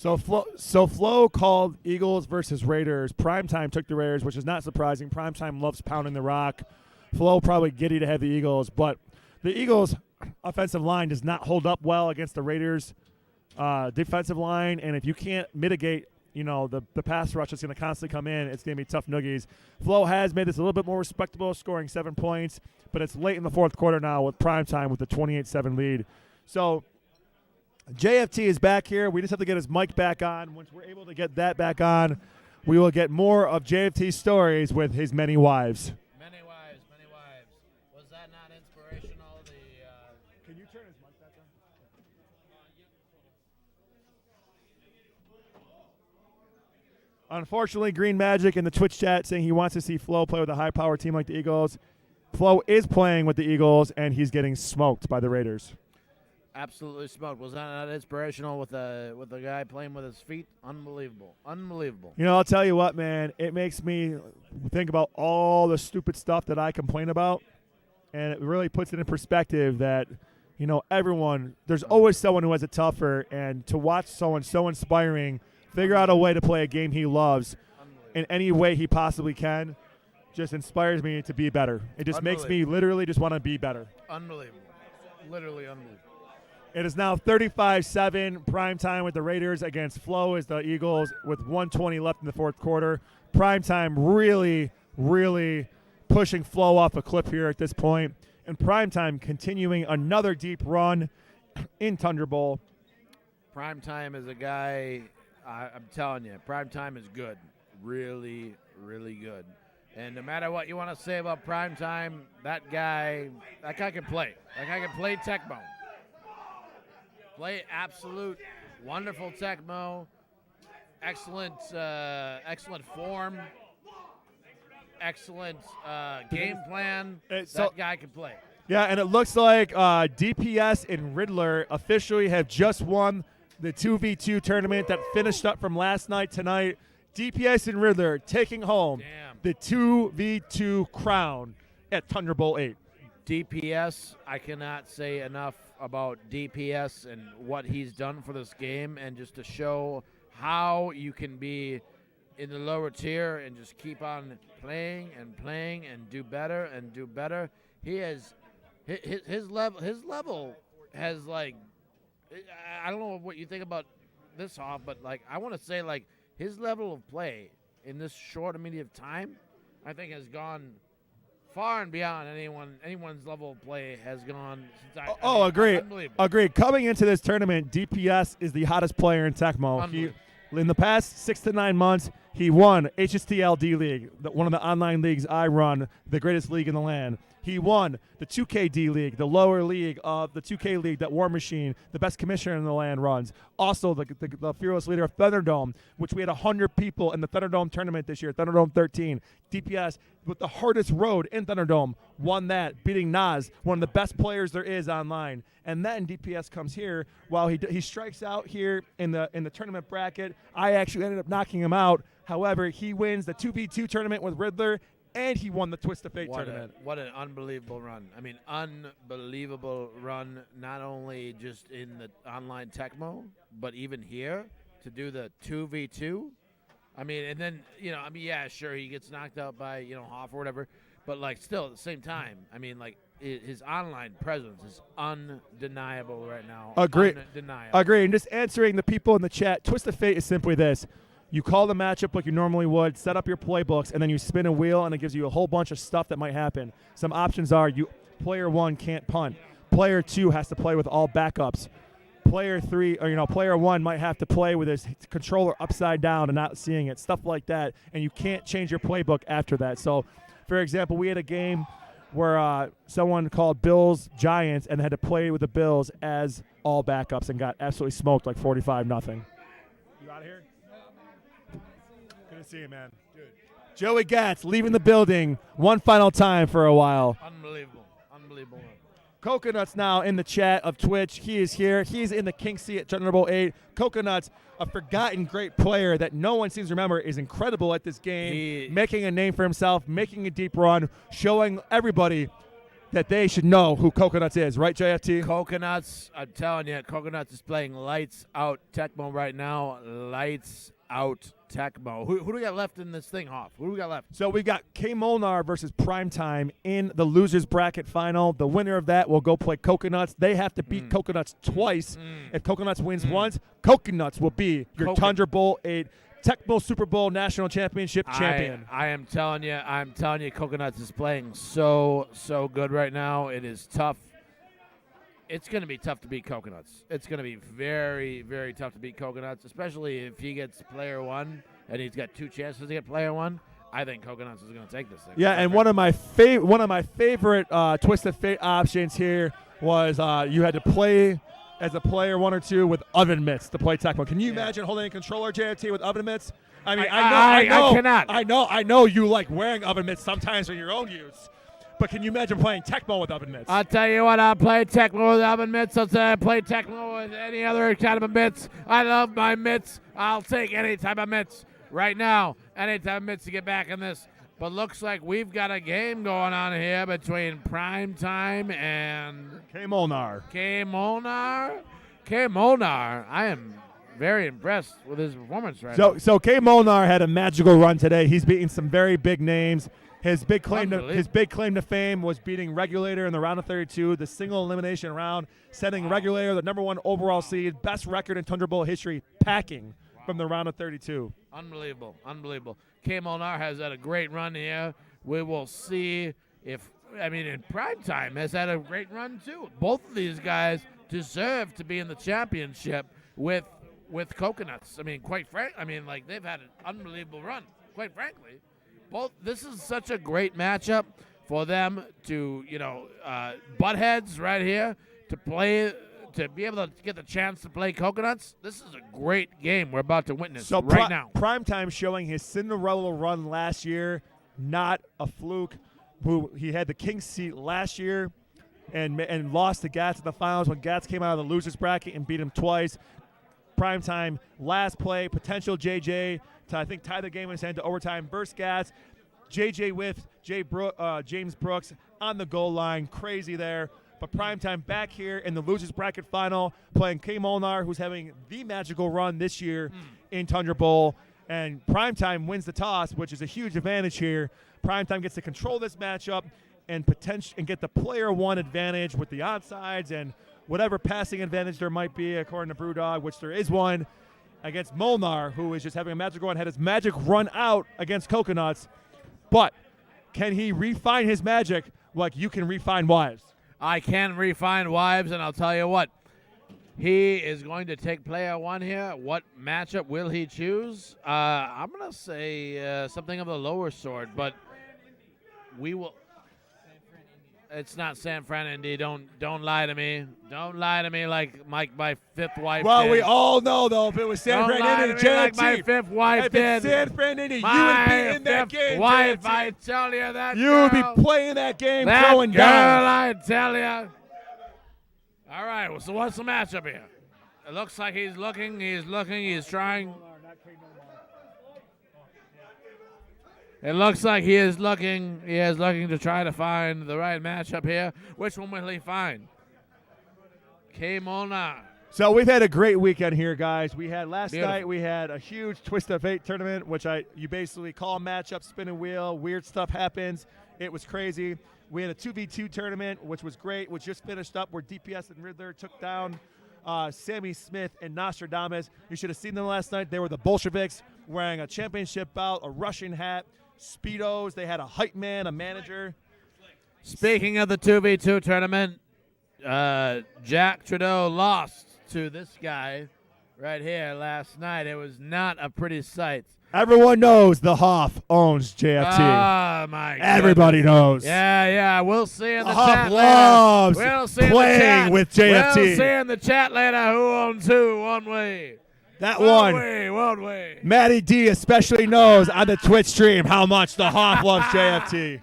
Speaker 1: So Flow called Eagles versus Raiders. Primetime took the Raiders, which is not surprising. Primetime loves pounding the rock. Flow probably giddy to have the Eagles, but the Eagles' offensive line does not hold up well against the Raiders' defensive line, and if you can't mitigate, the pass rush that's going to constantly come in, it's going to be tough noogies. Flow has made this a little bit more respectable, scoring 7 points, but it's late in the fourth quarter now with Primetime with the 28-7 lead. So JFT is back here. We just have to get his mic back on. Once we're able to get that back on, we will get more of JFT's stories with his many wives.
Speaker 2: Many wives. Was that not inspirational?
Speaker 1: Can you turn his mic back on? Unfortunately, Green Magic in the Twitch chat saying he wants to see Flo play with a high-power team like the Eagles. Flo is playing with the Eagles, and he's getting smoked by the Raiders.
Speaker 2: Absolutely smoked. Was that not inspirational with a guy playing with his feet? Unbelievable. Unbelievable.
Speaker 1: You know, I'll tell you what, man. It makes me think about all the stupid stuff that I complain about, and it really puts it in perspective that, you know, there's always someone who has it tougher, and to watch someone so inspiring figure out a way to play a game he loves in any way he possibly can just inspires me to be better. It just makes me literally just want to be better.
Speaker 2: Unbelievable. Literally unbelievable.
Speaker 1: It is now 35-7 prime time with the Raiders against Flo as the Eagles with 1:20 left in the fourth quarter. Prime time really, really pushing Flo off a cliff here at this point. And prime time continuing another deep run in Tundra Bowl.
Speaker 2: Prime time is a guy, I'm telling you, prime time is good. Really, really good. And no matter what you want to say about prime time, that guy can play. That guy can play Tecmo. Play absolute wonderful Tecmo. Excellent form. Excellent game plan. That guy can play.
Speaker 1: Yeah, and it looks like DPS and Riddler officially have just won the 2v2 tournament that finished up from last night tonight. DPS and Riddler taking home the 2v2 crown at Tundra Bowl 8.
Speaker 2: DPS, I cannot say enough about DPS and what he's done for this game, and just to show how you can be in the lower tier and just keep on playing and do better and do better. He has his level has, like, I don't know what you think about this off, but like I want to say, like, his level of play in this short immediate time, I think has gone far and beyond anyone's level of play has gone since
Speaker 1: Agreed. Agreed. Coming into this tournament, DPS is the hottest player in Tecmo. In the past 6 to 9 months, he won HSTLD League, one of the online leagues I run, the greatest league in the land. He won the 2KD League, the lower league of the 2K League that War Machine, the best commissioner in the land, runs. Also, the fearless leader of Thunderdome, which we had 100 people in the Thunderdome tournament this year, Thunderdome 13. DPS, with the hardest road in Thunderdome, won that, beating Nas, one of the best players there is online. And then DPS comes here while he strikes out here in the tournament bracket. I actually ended up knocking him out. However, he wins the 2v2 tournament with Riddler, and he won the Twist of Fate tournament.
Speaker 2: What an unbelievable run. I mean, unbelievable run, not only just in the online Tecmo, but even here to do the 2v2. I mean, and then, yeah, sure, he gets knocked out by, Hoff or whatever, but, like, still at the same time, I mean, like, his online presence is undeniable right now.
Speaker 1: Agree.
Speaker 2: Undeniable.
Speaker 1: Agree. And just answering the people in the chat, Twist of Fate is simply this. You call the matchup like you normally would, set up your playbooks, and then you spin a wheel, and it gives you a whole bunch of stuff that might happen. Some options are player 1 can't punt. Player 2 has to play with all backups. Player 1 might have to play with his controller upside down and not seeing it, stuff like that. And you can't change your playbook after that. So, for example, we had a game where someone called Bills Giants and had to play with the Bills as all backups and got absolutely smoked like 45-0. You out of here? Good to see you, man. Good. Joey Gatz leaving the building one final time for a while.
Speaker 2: Unbelievable.
Speaker 1: Coconuts now in the chat of Twitch. He is here. He's in the King seat at Tundra Bowl 8. Coconuts, a forgotten great player that no one seems to remember, is incredible at this game, making a name for himself, making a deep run, showing everybody that they should know who Coconuts is. Right, JFT?
Speaker 2: Coconuts, I'm telling you, Coconuts is playing lights out Tecmo right now. Lights out Tecmo. Who do we got left in this thing, Hoff? Who do we got left?
Speaker 1: So we've got K. Molnar versus Primetime in the losers bracket final. The winner of that will go play Coconuts. They have to beat Coconuts twice. If Coconuts wins once, Coconuts will be your Tundra Bowl 8 Tecmo Super Bowl National Championship champion.
Speaker 2: I am telling you, Coconuts is playing so good right now. It is tough. It's going to be tough to beat Coconuts. It's going to be very, very tough to beat Coconuts, especially if he gets player 1 and he's got 2 chances to get player 1. I think Coconuts is going to take this thing.
Speaker 1: Yeah, and one of my favorite Twist of Fate options here was you had to play as a player 1 or 2 with oven mitts to play Tecmo. Can you imagine holding a controller, JFT, with oven mitts? I mean, I
Speaker 2: cannot.
Speaker 1: I know you like wearing oven mitts sometimes for your own use. But can you imagine playing Tecmo with oven mitts?
Speaker 2: I'll tell you what, I'll play Tecmo with oven mitts. I'll play Tecmo with any other kind of mitts. I love my mitts. I'll take any type of mitts right now. Any type of mitts to get back in this. But looks like we've got a game going on here between Primetime and
Speaker 1: Molnar.
Speaker 2: Molnar. Molnar. I am very impressed with his performance right now.
Speaker 1: So Molnar had a magical run today. He's beating some very big names. His big claim to fame was beating Regulator in the round of 32, the single elimination round, setting Regulator the number 1 overall seed, best record in Tundra Bowl history, packing from the round of 32.
Speaker 2: Unbelievable. Molnar has had a great run here. We will see if, in Primetime has had a great run too. Both of these guys deserve to be in the championship with Coconuts. They've had an unbelievable run, quite frankly. This is such a great matchup for them to, butt heads right here to be able to get the chance to play Coconuts. This is a great game we're about to witness right now.
Speaker 1: Primetime showing his Cinderella run last year, not a fluke. He had the King's seat last year and lost to Gats in the finals when Gats came out of the losers bracket and beat him twice. Primetime last play, potential JJ to, I think, tie the game in his hand to overtime versus Gats. JJ with James Brooks on the goal line. Crazy there. But Primetime back here in the losers bracket final playing Molnar, who's having the magical run this year in Tundra Bowl. And Primetime wins the toss, which is a huge advantage here. Primetime gets to control this matchup and get the player 1 advantage with the onsides and whatever passing advantage there might be, according to Brewdog, which there is one, against Molnar, who is just having a magical run, had his magic run out against Coconuts. But can he refine his magic like you can refine wives?
Speaker 2: I can refine wives, and I'll tell you what. He is going to take player 1 here. What matchup will he choose? I'm going to say something of the lower sword, but we will. It's not San Fran Indy. Don't lie to me. Don't lie to me like my 5th wife
Speaker 1: Well,
Speaker 2: did.
Speaker 1: we all know, though, if it was San Fran Indy,
Speaker 2: JFT, like my 5th wife
Speaker 1: if
Speaker 2: did.
Speaker 1: it's San Fran Indy, you
Speaker 2: my
Speaker 1: would be in that
Speaker 2: 5th
Speaker 1: game,
Speaker 2: wife,
Speaker 1: JFT.
Speaker 2: I tell you that
Speaker 1: You
Speaker 2: girl,
Speaker 1: would be playing that game,
Speaker 2: that
Speaker 1: throwing
Speaker 2: girl,
Speaker 1: down.
Speaker 2: I tell you. All right, so what's the matchup here? It looks like he's looking, he's trying. It looks like he is looking to try to find the right matchup here. Which one will he find? Molnar.
Speaker 1: So we've had a great weekend here, guys. We had last
Speaker 2: Beautiful.
Speaker 1: night, we had a huge Twist of Fate tournament, which you basically call a matchup, spin a wheel, weird stuff happens. It was crazy. We had a 2v2 tournament, which was great, which just finished up where DPS and Riddler took down Sammy Smith and Nostradamus. You should have seen them last night. They were the Bolsheviks wearing a championship belt, a Russian hat, Speedos. They had a hype man, a manager.
Speaker 2: Speaking of the 2v2 tournament, Jack Trudeau lost to this guy right here last night. It was not a pretty sight.
Speaker 1: Everyone knows the Hoff owns JFT.
Speaker 2: Oh, my God.
Speaker 1: Everybody knows.
Speaker 2: Yeah. We'll see in the
Speaker 1: Hoff
Speaker 2: chat
Speaker 1: loves
Speaker 2: later. We'll see
Speaker 1: playing
Speaker 2: in the chat.
Speaker 1: with JFT.
Speaker 2: We'll see in the chat later who owns who, won't we?
Speaker 1: That
Speaker 2: Won't
Speaker 1: one.
Speaker 2: we? Won't we?
Speaker 1: Matty D especially knows on the Twitch stream how much the Hoff loves JFT.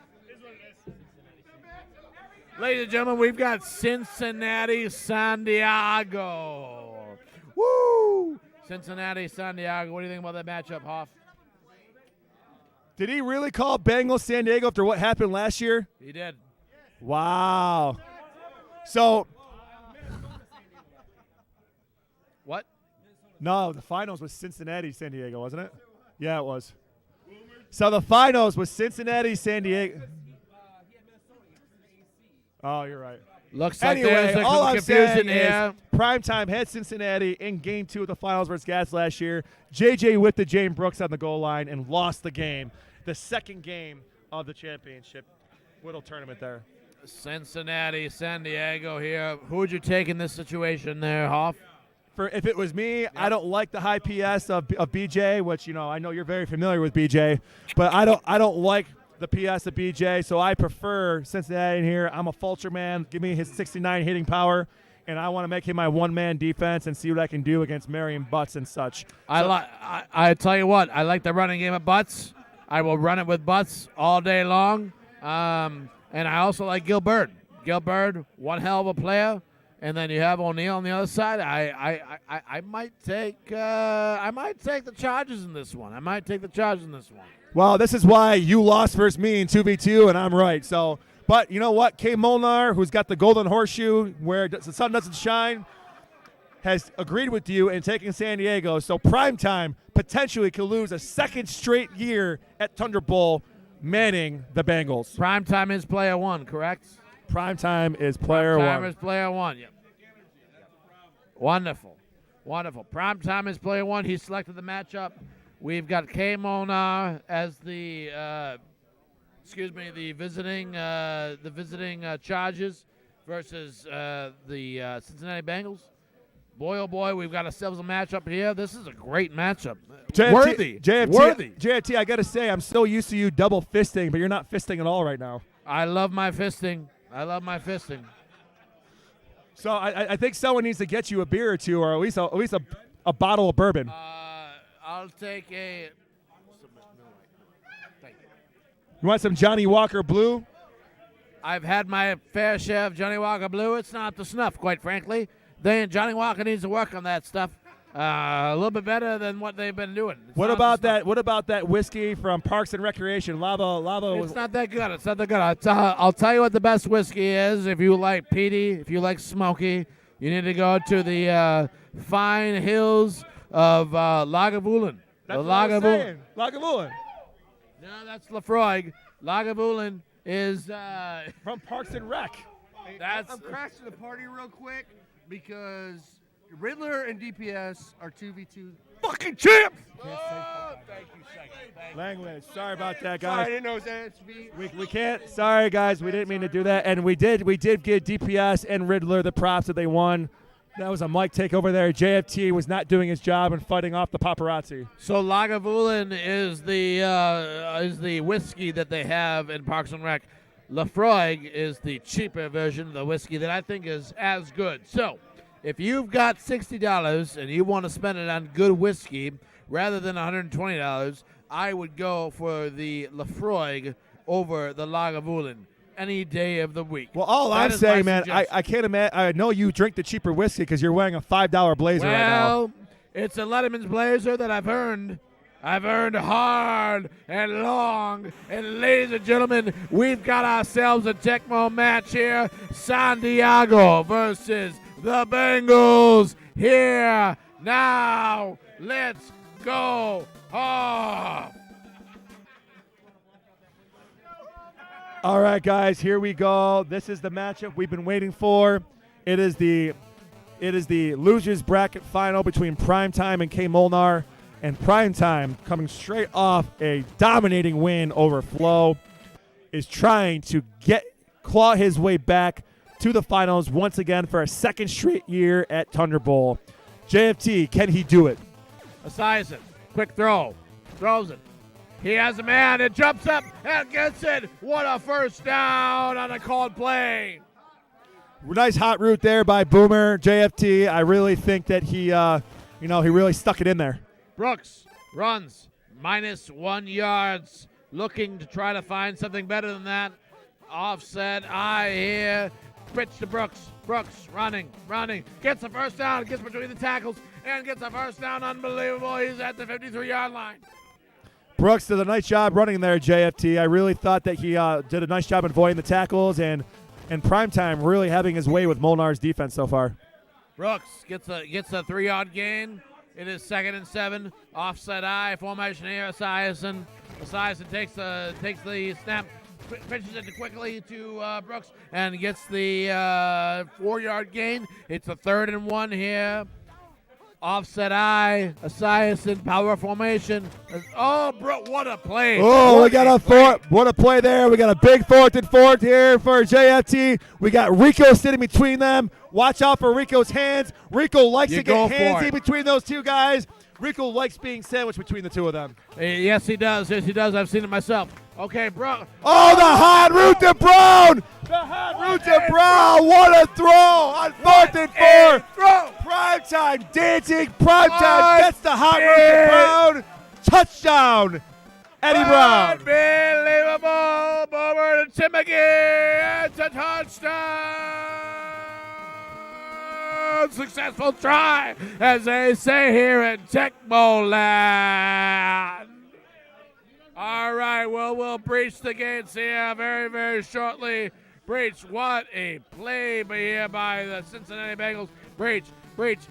Speaker 2: Ladies and gentlemen, we've got Cincinnati, San Diego. Woo! Cincinnati, San Diego. What do you think about that matchup, Hoff?
Speaker 1: Did he really call Bengals San Diego after what happened last year?
Speaker 2: He did.
Speaker 1: Wow. So,
Speaker 2: What?
Speaker 1: no, the finals was Cincinnati, San Diego, wasn't it? Yeah, it was. So the finals was Cincinnati, San Diego. Oh, you're right.
Speaker 2: Looks like
Speaker 1: Anyway,
Speaker 2: there's
Speaker 1: all
Speaker 2: some
Speaker 1: I'm
Speaker 2: confusion
Speaker 1: saying
Speaker 2: here.
Speaker 1: is Primetime had Cincinnati in Game 2 of the finals versus Gats last year. JJ whipped the James Brooks on the goal line and lost the game. The second game of the championship Whittle tournament there.
Speaker 2: Cincinnati, San Diego here. Who would you take in this situation there, Hoff?
Speaker 1: If it was me, I don't like the high PS of BJ, which I know you're very familiar with BJ, but I don't like the PS of BJ, so I prefer Cincinnati in here. I'm a Fulcher man. Give me his 69 hitting power, and I want to make him my one-man defense and see what I can do against Marion Butts and such.
Speaker 2: I tell you what, I like the running game of Butts. I will run it with Butts all day long. And I also like Gil Bird. Gil Bird, one hell of a player. And then you have O'Neal on the other side. I might take the Chargers in this one.
Speaker 1: Well, this is why you lost versus me in 2v2, and I'm right. So, but you know what? K. Molnar, who's got the golden horseshoe where the sun doesn't shine, has agreed with you in taking San Diego. So Primetime potentially could lose a second straight year at Tundra Bowl, manning the Bengals.
Speaker 2: Primetime is player one, correct?
Speaker 1: Primetime is player one.
Speaker 2: Primetime is player one. Yep. Wonderful. Primetime is player one. He selected the matchup. We've got K. Molnar as the visiting Chargers versus the Cincinnati Bengals. Boy, oh boy, we've got ourselves a matchup here. This is a great matchup. Worthy.
Speaker 1: JFT, I got to say, I'm so used to you double fisting, but you're not fisting at all right now.
Speaker 2: I love my fisting.
Speaker 1: So I think someone needs to get you a beer or two, or at least a bottle of bourbon.
Speaker 2: I'll take a. Thank you.
Speaker 1: You want some Johnny Walker Blue?
Speaker 2: I've had my fair share of Johnny Walker Blue. It's not the snuff, quite frankly. Johnny Walker needs to work on that stuff a little bit better than what they've been doing.
Speaker 1: What about that whiskey from Parks and Recreation? Lava.
Speaker 2: It's not that good. I'll tell you what the best whiskey is. If you like peaty, if you like smoky, you need to go to the fine hills of Lagavulin.
Speaker 1: That's what I was saying. Lagavulin.
Speaker 2: No, that's Lafroig. Lagavulin is
Speaker 1: from Parks and Rec.
Speaker 5: I'm crashing the party real quick because Riddler and DPS are 2v2 fucking champs.
Speaker 2: Thank you, second.
Speaker 1: Language. Sorry about that, guys.
Speaker 5: Sorry, I didn't know it was
Speaker 1: We can't. Sorry, guys. We didn't mean to do that. And we did give DPS and Riddler the props that they won. That was a mic takeover there. JFT was not doing his job and fighting off the paparazzi.
Speaker 2: So Lagavulin is the whiskey that they have in Parks and Rec. Lafroig is the cheaper version of the whiskey that I think is as good. So if you've got $60 and you want to spend it on good whiskey rather than $120, I would go for the Lafroig over the Lagavulin any day of the week.
Speaker 1: Well, all I'm saying, man, I can't imagine. I know you drink the cheaper whiskey because you're wearing a $5 blazer right now.
Speaker 2: Well, it's a Letterman's blazer that I've earned. I've earned hard and long. And ladies and gentlemen, we've got ourselves a Tecmo match here. San Diego versus the Bengals. Here, now, let's go. Oh.
Speaker 1: All right, guys, here we go. This is the matchup we've been waiting for. It is the losers bracket final between Primetime and K. Molnar. And Primetime, coming straight off a dominating win over Flo, is trying to claw his way back to the finals once again for a second straight year at Tundra Bowl. JFT, can he do it?
Speaker 2: Esiason, quick throw, throws it. He has a man, it jumps up and gets it. What a first down on a called play.
Speaker 1: Nice hot route there by Boomer. JFT, I really think that he really stuck it in there.
Speaker 2: Brooks runs -1 yards, looking to try to find something better than that. Offset, eye here. Pitch to Brooks. Brooks running. Gets the first down, gets between the tackles, and gets the first down. Unbelievable. He's at the 53-yard line.
Speaker 1: Brooks did a nice job running there, JFT. I really thought that he did a nice job avoiding the tackles and Primetime really having his way with Molnar's defense so far.
Speaker 2: Brooks gets a 3-yard gain. It is 2nd and 7. Offset eye formation here. Esiason takes the snap, pitches it quickly to Brooks, and gets the 4-yard gain. It's a 3rd and 1 here. Offset eye. Esiason power formation. Oh, bro, what a play!
Speaker 1: Oh, we got what a play there. We got a big 4th and 4 here for JFT. We got Rico sitting between them. Watch out for Rico's hands. Rico likes to get handsy between those two guys. Rico likes being sandwiched between the two of them.
Speaker 2: Yes, he does. I've seen it myself. Okay, bro.
Speaker 1: Oh, the hot route to Brown. What a throw on 4th and 4. Primetime dancing. Primetime gets the hot route to Brown. Touchdown. Eddie Brown.
Speaker 2: Unbelievable. Boomer to Tim McGee. It's a touchdown. Successful try, as they say here in Tecmo land. All right, well, we'll breach the gates here very, very shortly. Breach, what a play here by the Cincinnati Bengals. Breach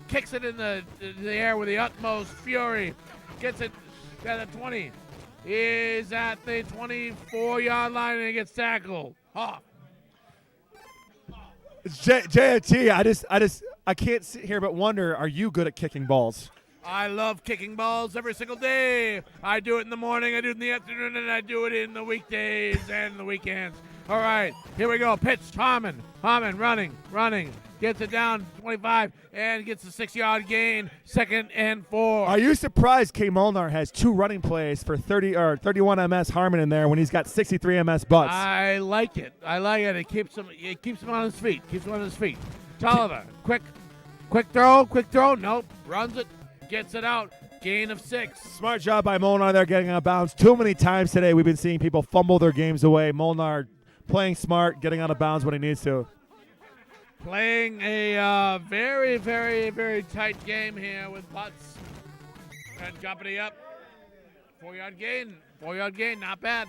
Speaker 2: kicks it in the air with the utmost fury. Gets it at the 20. He's at the 24-yard line and he gets tackled. Huh.
Speaker 1: JFT, I can't sit here but wonder, are you good at kicking balls?
Speaker 2: I love kicking balls every single day. I do it in the morning, I do it in the afternoon, and I do it in the weekdays and the weekends. All right, here we go. Pitch, Harmon running. Gets it down 25 and gets a 6-yard gain. 2nd and 4.
Speaker 1: Are you surprised K. Molnar has 2 running plays for 31 MS Harmon in there when he's got 63 MS Butts?
Speaker 2: I like it. It keeps him on his feet. Tolliver, quick throw. Nope. Runs it. Gets it out. Gain of 6.
Speaker 1: Smart job by Molnar there getting out of bounds. Too many times today we've been seeing people fumble their games away. Molnar playing smart, getting out of bounds when he needs to.
Speaker 2: Playing a very, very, very tight game here with Butts and company up. 4-yard gain. Not bad.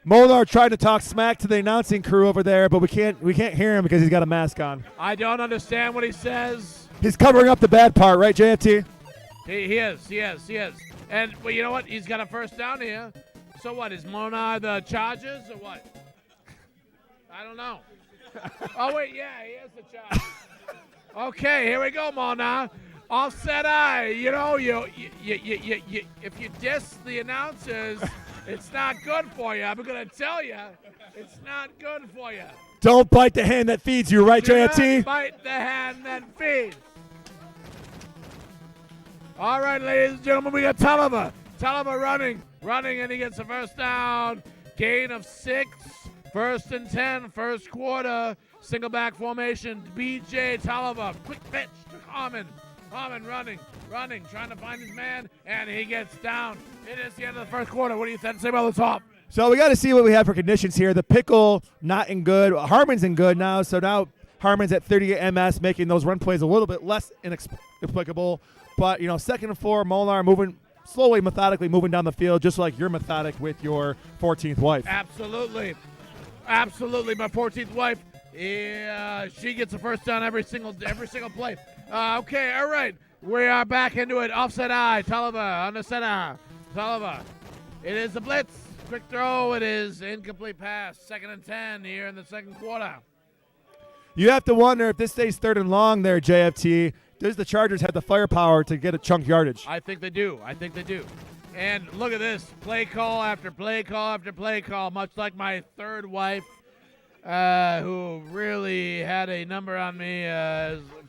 Speaker 1: Molnar tried to talk smack to the announcing crew over there, but we can't hear him because he's got a mask on.
Speaker 2: I don't understand what he says.
Speaker 1: He's covering up the bad part, right, JFT?
Speaker 2: He is. And well, you know what? He's got a first down here. So what? Is Molnar the Chargers or what? I don't know. Oh wait, yeah, he is the Chargers. Okay, here we go, Molnar. Offset eye. You know, you if you diss the announcers, it's not good for you. I'm gonna tell you, it's not good for you.
Speaker 1: Don't bite the hand that feeds you, right,
Speaker 2: Do
Speaker 1: JFT?
Speaker 2: not bite the hand that feeds. All right, ladies and gentlemen, we got Tolliver. Tolliver running, and he gets a first down. Gain of 6. 1st and 10, first quarter. Single back formation. B.J. Tolliver. Quick pitch to Harmon. Harmon running, trying to find his man, and he gets down. It is the end of the first quarter. What do you have to say about the top?
Speaker 1: So we got to see what we have for conditions here. The pickle not in good. Harmon's in good now. So now Harmon's at 38 MS, making those run plays a little bit less inexplicable. But, 2nd and 4, Molnar moving slowly, methodically moving down the field, just like you're methodic with your 14th wife.
Speaker 2: Absolutely. My 14th wife, she gets a first down every single play. Okay, all right. We are back into it. Offset eye. Tolliver on the center. Tolliver. It is a blitz. Quick throw. It is incomplete pass. 2nd and 10 here in the second quarter.
Speaker 1: You have to wonder if this stays 3rd and long there, JFT. Does the Chargers have the firepower to get a chunk yardage?
Speaker 2: I think they do. And look at this. Play call after play call after play call, much like my 3rd wife, who really had a number on me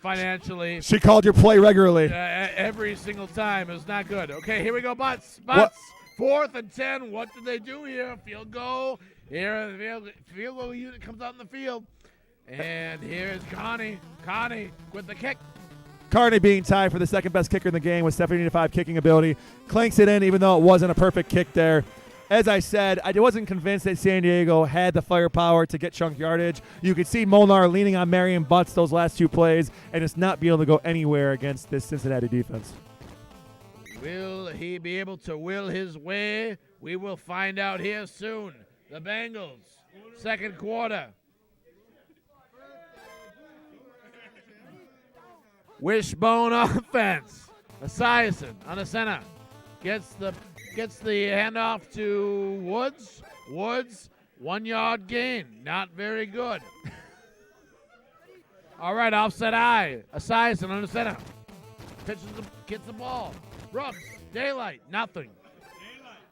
Speaker 2: financially.
Speaker 1: She called your play regularly.
Speaker 2: Every single time. It was not good. Okay, here we go, Butts. 4th and 10. What did they do here? Field goal. Here, the field goal unit comes out in the field. And here's Connie with the kick.
Speaker 1: Carney being tied for the 2nd best kicker in the game with 75 kicking ability. Clanks it in even though it wasn't a perfect kick there. As I said, I wasn't convinced that San Diego had the firepower to get chunk yardage. You could see Molnar leaning on Marion Butts those last 2 plays and just not be able to go anywhere against this Cincinnati defense.
Speaker 2: Will he be able to will his way? We will find out here soon. The Bengals, 2nd quarter. Wishbone offense. Esiason on the center. Gets the handoff to Woods. 1-yard gain. Not very good. All right, offset eye. Esiason on the center. Gets the ball. Brooks. Daylight. Nothing.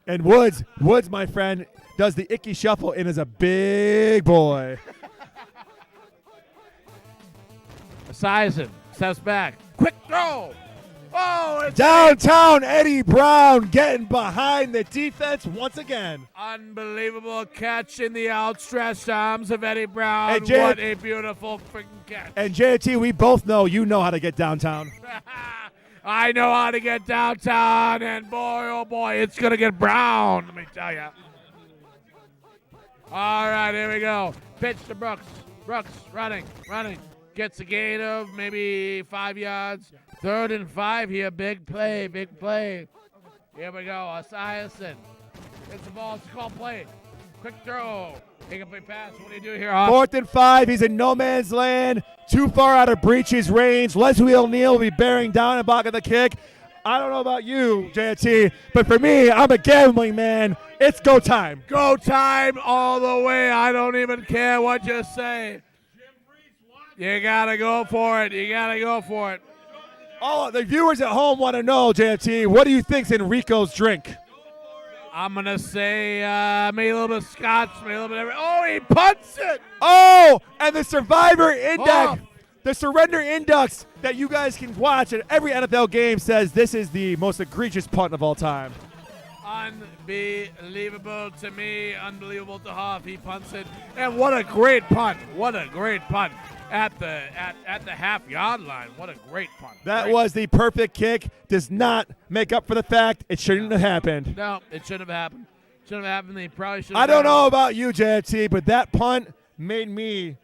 Speaker 1: And Woods, my friend, does the icky shuffle and is a big boy.
Speaker 2: Esiason. Steps back. Quick throw. Oh, it's
Speaker 1: downtown Eddie Brown getting behind the defense once again.
Speaker 2: Unbelievable catch in the outstretched arms of Eddie Brown.
Speaker 1: And
Speaker 2: what a beautiful freaking catch.
Speaker 1: And JT, we both know you know how to get downtown.
Speaker 2: I know how to get downtown, and boy, oh boy, it's going to get brown, let me tell you. All right, here we go. Pitch to Brooks. Brooks running. Gets a gain of maybe 5 yards. 3rd and 5 here. Big play. Here we go. Esiason gets the ball. It's a call play. Quick throw. Incomplete pass. What do you do here, Hoff?
Speaker 1: 4th and 5. He's in no man's land. Too far out of Breach's range. Leslie O'Neal will be bearing down and blocking the kick. I don't know about you, JT, but for me, I'm a gambling man. It's go time.
Speaker 2: Go time all the way. I don't even care what you say. You got to go for it.
Speaker 1: Oh, the viewers at home want to know, JT, what do you think's in Rico's drink?
Speaker 2: I'm going to say maybe a little bit of scotch, maybe a little bit of everything. Oh, he punts it.
Speaker 1: Oh, and the Survivor Index,
Speaker 2: Oh.
Speaker 1: the Surrender Index that you guys can watch at every NFL game says this is the most egregious punt of all time.
Speaker 2: Unbelievable to me, unbelievable to Hoff. He punts it. And what a great punt. At the half-yard line. What a great punt.
Speaker 1: That was the perfect kick. Does not make up for the fact it shouldn't have happened.
Speaker 2: No, it shouldn't have happened. They probably should have.
Speaker 1: I don't know about you, JFT, but that punt made me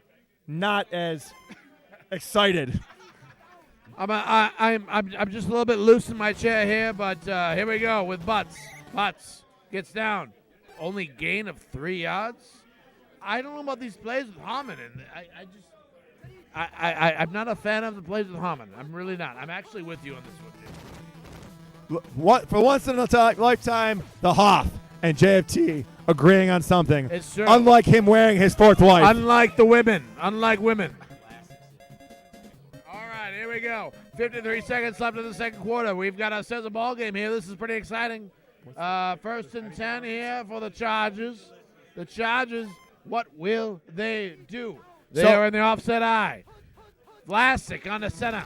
Speaker 1: not as excited.
Speaker 2: I'm just a little bit loose in my chair here, but here we go with Butts. Butts gets down. Only gain of 3 yards. I don't know about these plays with Harmon, and I'm not a fan of the plays with Harmon. I'm really not. I'm actually with you on this one, Jim.
Speaker 1: For once in a lifetime, the Hoff and JFT agreeing on something.
Speaker 2: It's true.
Speaker 1: Unlike him wearing his 4th wife.
Speaker 2: Unlike women. All right, here we go. 53 seconds left in the second quarter. We've got ourselves a ball game here. This is pretty exciting. 1st and 10 here for the Chargers. The Chargers, what will they do? They are in the offset eye. Vlasic on the center.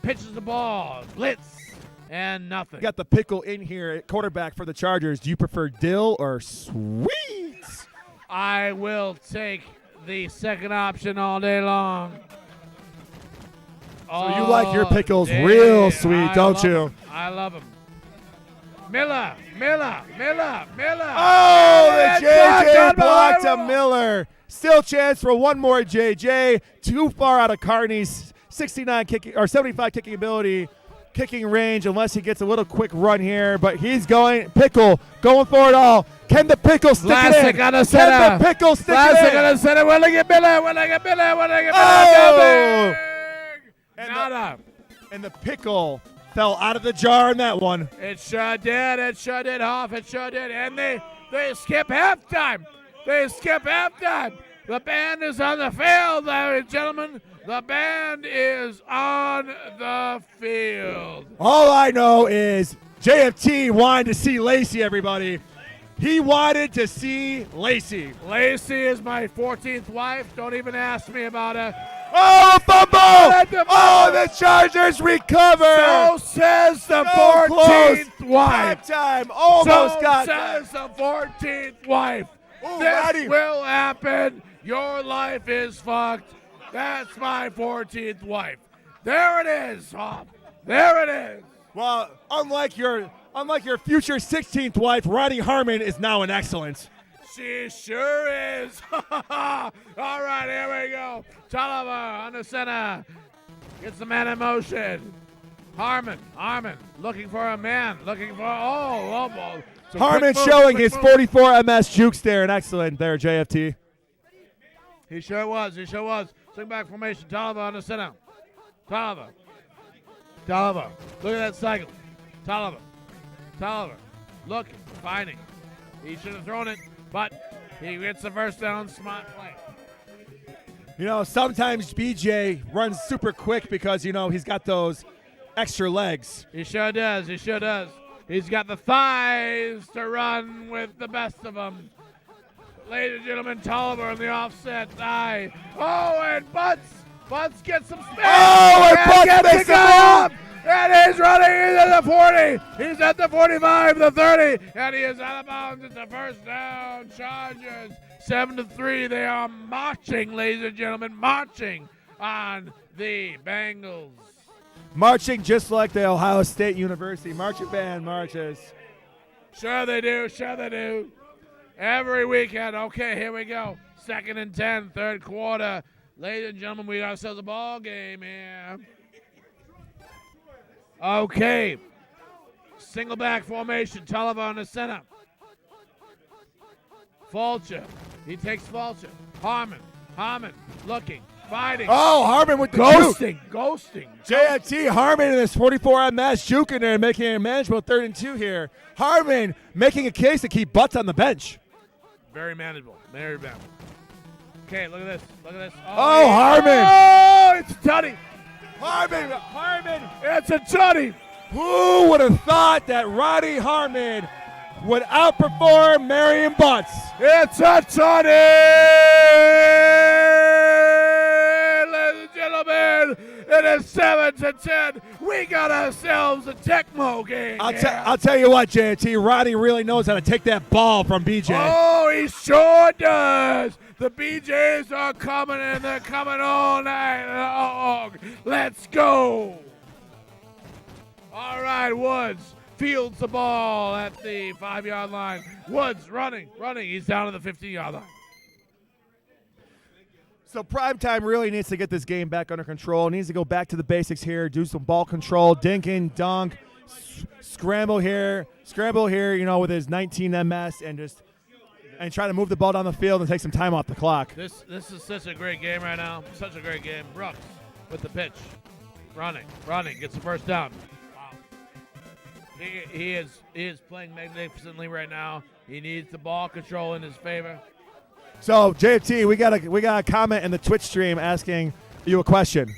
Speaker 2: Pitches the ball. Blitz. And nothing.
Speaker 1: Got the pickle in here at quarterback for the Chargers. Do you prefer dill or sweet?
Speaker 2: I will take the second option all day long.
Speaker 1: So you like your pickles real sweet, don't you?
Speaker 2: I love them. Miller.
Speaker 1: Oh, the JJ blocked to Miller. Still chance for one more JJ. Too far out of Carney's 75 kicking ability, kicking range, unless he gets a little quick run here. But he's going pickle, going for it all. Can the pickle stick it in?
Speaker 2: On the center.
Speaker 1: Can the pickle stick it in?
Speaker 2: On the center. Will they get Miller?
Speaker 1: Oh!
Speaker 2: Nada.
Speaker 1: And the pickle fell out of the jar in that one.
Speaker 2: It sure did, Hoff. It sure did. And they skip halftime. The band is on the field, ladies and gentlemen. The band is on the field.
Speaker 1: All I know is JFT wanted to see Lacey, everybody. He wanted to see Lacey.
Speaker 2: Lacey is my 14th wife. Don't even ask me about her.
Speaker 1: Oh, fumble! Oh, the Chargers recover.
Speaker 2: So says the 14th wife.
Speaker 1: Halftime, almost got
Speaker 2: says the 14th wife.
Speaker 1: Ooh,
Speaker 2: This
Speaker 1: Roddy.
Speaker 2: will happen. Your life is fucked. That's my 14th wife. There it is, Hoff. There it is.
Speaker 1: Well, unlike your future 16th wife, Roddy Harmon is now an excellence.
Speaker 2: She sure is. All right, here we go. Tolliver on the center. Gets the man in motion. Harmon, looking for a man.
Speaker 1: Harmon showing his 44 MS juke there. An excellent there, JFT.
Speaker 2: He sure was. Swing back formation. Tolliver on the center. Tolliver. Look at that cycle. Tolliver. Looking, finding. He should have thrown it, but he gets the first down. Smart play.
Speaker 1: You know, sometimes BJ runs super quick because, you know, he's got those extra legs.
Speaker 2: He sure does. He's got the thighs to run with the best of them. Ladies and gentlemen, Tolliver on the offset eye. Oh, and Butts gets some space.
Speaker 1: Oh, and Butts makes the move.
Speaker 2: And he's running into the 40. He's at the 45, the 30, and he is out of bounds. It's a first down. Chargers 7-3. They are marching, ladies and gentlemen, marching on the Bengals.
Speaker 1: marching just like the Ohio State University marching band marches.
Speaker 2: Sure they do. Sure they do. Every weekend. Okay, here we go. 2nd and 10, third quarter. Ladies and gentlemen, we got ourselves a ball game here. Okay. Single back formation. Tulliver in the center. Fulcher. He takes Fulcher. Harmon looking. Fighting.
Speaker 1: Oh, Harmon with the
Speaker 2: Ghosting.
Speaker 1: JFT Harmon in this 44-on match juking there and making a manageable 3rd and 2 here. Harmon making a case to keep Butts on the bench.
Speaker 2: Very manageable. Very manageable. Okay, look at this.
Speaker 1: Oh,
Speaker 2: yeah.
Speaker 1: Harmon.
Speaker 2: Oh, it's a tutty.
Speaker 1: Harmon.
Speaker 2: It's a tutty.
Speaker 1: Who would have thought that Roddy Harmon would outperform Marion Butts?
Speaker 2: It's a tutty. Ladies and gentlemen, it is 7 to 10. We got ourselves a Tecmo game.
Speaker 1: I'll tell you what, JT, Roddy really knows how to take that ball from BJ.
Speaker 2: Oh, he sure does. The BJs are coming, and they're coming all night long. Let's go. All right, Woods fields the ball at the 5-yard line. Woods running. He's down to the 15-yard line.
Speaker 1: So Primetime really needs to get this game back under control. Needs to go back to the basics here, do some ball control, dink and dunk, scramble here, with his 19 MS and try to move the ball down the field and take some time off the clock.
Speaker 2: This is such a great game right now. Such a great game. Brooks with the pitch. Running, gets the first down. Wow. He is playing magnificently right now. He needs the ball control in his favor.
Speaker 1: So JFT, we got a comment in the Twitch stream asking you a question.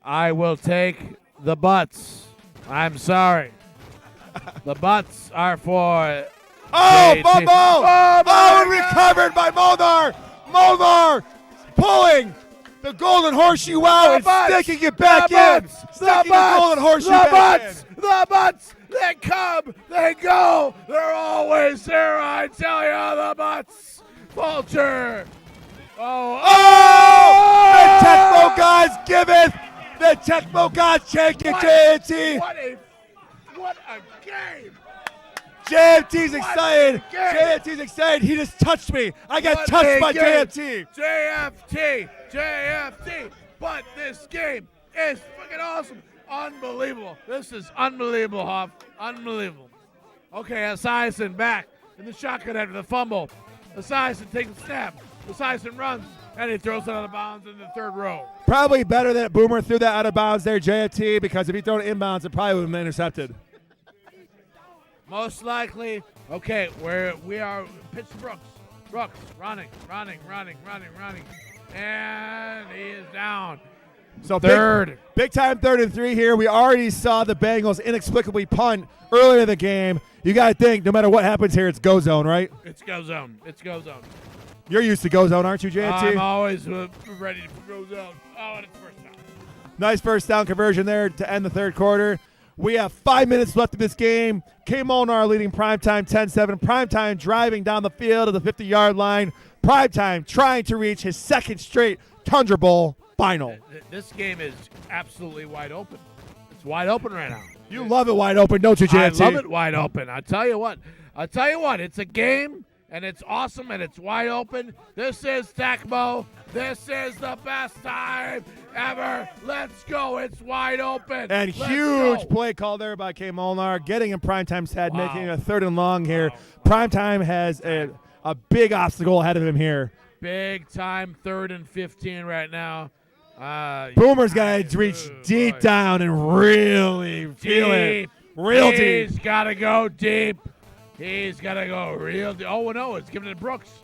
Speaker 2: I will take the butts. I'm sorry. The butts are for.
Speaker 1: Oh,
Speaker 2: JT.
Speaker 1: fumble!
Speaker 2: Oh,
Speaker 1: recovered by Molnar. Molnar pulling the golden horseshoe out and sticking it back in. Sticking the golden horseshoe back in.
Speaker 2: The butts. They come. They go. They're always there. I tell you, the butts. Fulcher.
Speaker 1: The Tecmo gods giveth. The Tecmo gods take it, JFT.
Speaker 2: What a game.
Speaker 1: JFT's excited. JFT's excited. He just touched me. I got touched by JFT.
Speaker 2: JFT. But this game is freaking awesome. Unbelievable. This is unbelievable, Hoff. Unbelievable. Okay, Esiason back in the shotgun after the fumble. Esiason takes a snap. Esiason runs, and he throws it out of bounds in the 3rd row.
Speaker 1: Probably better that Boomer threw that out of bounds there, JFT, because if he thrown it inbounds, it probably would have been intercepted.
Speaker 2: Most likely. Okay, we are pitch to Brooks. Brooks running. And he is down.
Speaker 1: So
Speaker 2: Third.
Speaker 1: Big time 3rd and 3 here. We already saw the Bengals inexplicably punt earlier in the game. You got to think, no matter what happens here, it's go zone, right?
Speaker 2: It's go zone.
Speaker 1: You're used to go zone, aren't you, JT?
Speaker 2: I'm always ready to go zone. Oh, and it's first down.
Speaker 1: Nice first down conversion there to end the 3rd quarter. We have 5 minutes left of this game. K. Molnar leading Primetime 10-7. Primetime driving down the field to the 50-yard line. Primetime trying to reach his 2nd straight Tundra Bowl final.
Speaker 2: This game is absolutely wide open. It's wide open right now.
Speaker 1: You love it wide open, don't you, JT?
Speaker 2: I love it wide open. I tell you what. It's a game, and it's awesome, and it's wide open. This is Tecmo. This is the best time ever. Let's go. It's wide open.
Speaker 1: And huge play call there by K. Molnar, getting in Primetime's head, making a 3rd and long here. Primetime has a big obstacle ahead of him here.
Speaker 2: Big time 3rd and 15 right now.
Speaker 1: Boomer's got to reach deep down and really feel it. Real deep.
Speaker 2: He's got to go deep. He's got to go real deep. Oh, no, it's giving it to Brooks.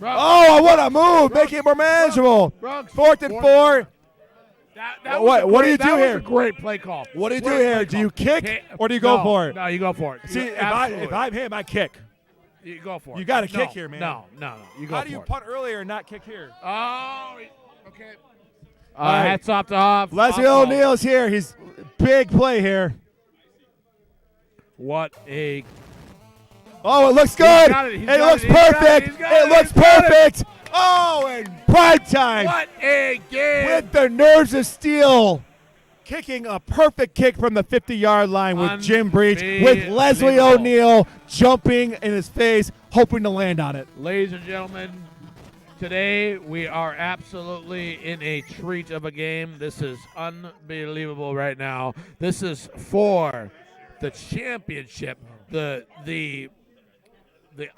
Speaker 1: Oh, what a move. Making it more manageable.
Speaker 2: Brooks.
Speaker 1: 4th and 4. What do you do
Speaker 2: here?
Speaker 1: here?
Speaker 2: That was a great play call.
Speaker 1: What do you do here? Do you kick or do you go for it?
Speaker 2: No, you go for it.
Speaker 1: See, if I'm him, I kick.
Speaker 2: You go for it.
Speaker 1: You got to kick here, man.
Speaker 2: No. You go for it.
Speaker 1: How do you punt earlier and not kick here?
Speaker 2: Oh, okay.
Speaker 1: right.
Speaker 2: Hats off to Hoff.
Speaker 1: Leslie O'Neal's here. He's big play here.
Speaker 2: What a...
Speaker 1: Oh, it looks good.
Speaker 2: It
Speaker 1: looks perfect. It looks perfect. Oh, and prime time
Speaker 2: What a game!
Speaker 1: with the nerves of steel. Kicking a perfect kick from the 50-yard line with Jim Breach, with Leslie O'Neal jumping in his face, hoping to land on it.
Speaker 2: Ladies and gentlemen, today we are absolutely in a treat of a game. This is unbelievable right now. This is for the championship, the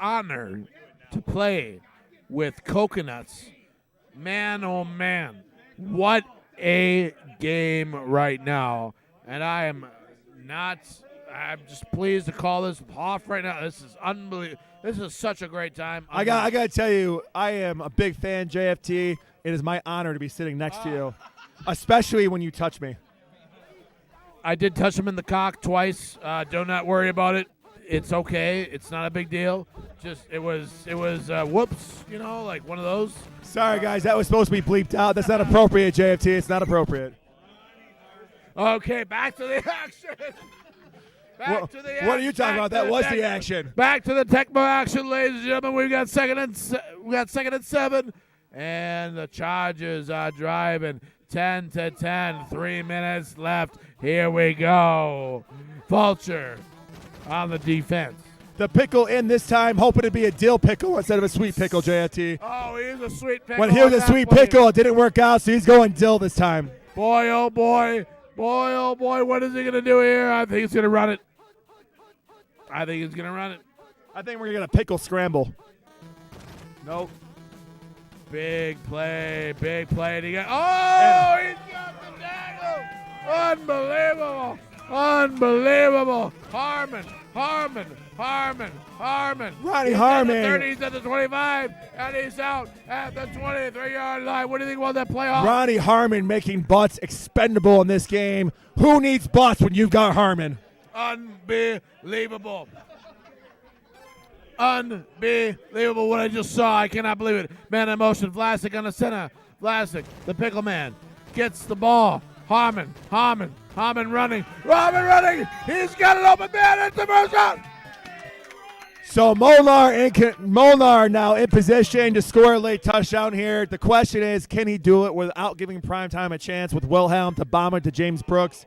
Speaker 2: honor to play with Coconuts. Man, oh man, what a game right now. And I'm just pleased to call this off right now. This is unbelievable. This is such a great time.
Speaker 1: I got to tell you, I am a big fan, JFT. It is my honor to be sitting next to you, especially when you touch me.
Speaker 2: I did touch him in the cock twice. Do not worry about it. It's okay. It's not a big deal. Just it was whoops, like one of those.
Speaker 1: Sorry, guys, that was supposed to be bleeped out. That's not appropriate, JFT. It's not appropriate.
Speaker 2: Okay, back to the action.
Speaker 1: What are you talking about? That was the action.
Speaker 2: Back to the Tecmo action, ladies and gentlemen. We've got second and 7, and the Chargers are driving 10-10. 3 minutes left. Here we go. Vulture on the defense.
Speaker 1: The pickle in this time, hoping to be a dill pickle instead of a sweet pickle, JFT.
Speaker 2: Oh, he's a sweet pickle.
Speaker 1: When he was a sweet pickle, it didn't work out, so he's going dill this time.
Speaker 2: Boy, oh boy. Boy, oh boy, what is he going to do here? I think he's going to run it. I think
Speaker 1: we're going to pickle scramble. Nope.
Speaker 2: Big play. He got, he's got the tackle. Unbelievable. Harmon.
Speaker 1: Ronnie
Speaker 2: He's
Speaker 1: Harmon.
Speaker 2: At the 30, he's at the 25, and he's out at the 23-yard line. What do you think about that playoff?
Speaker 1: Ronnie Harmon making butts expendable in this game. Who needs butts when you've got Harmon?
Speaker 2: Unbelievable what I just saw. I cannot believe it. Man in motion. Vlasic on the center. Vlasic, the pickle man, gets the ball. Harmon running. He's got it open man. It's the first down.
Speaker 1: So Molnar now in position to score a late touchdown here. The question is, can he do it without giving primetime a chance with Wilhelm to bomb it to James Brooks?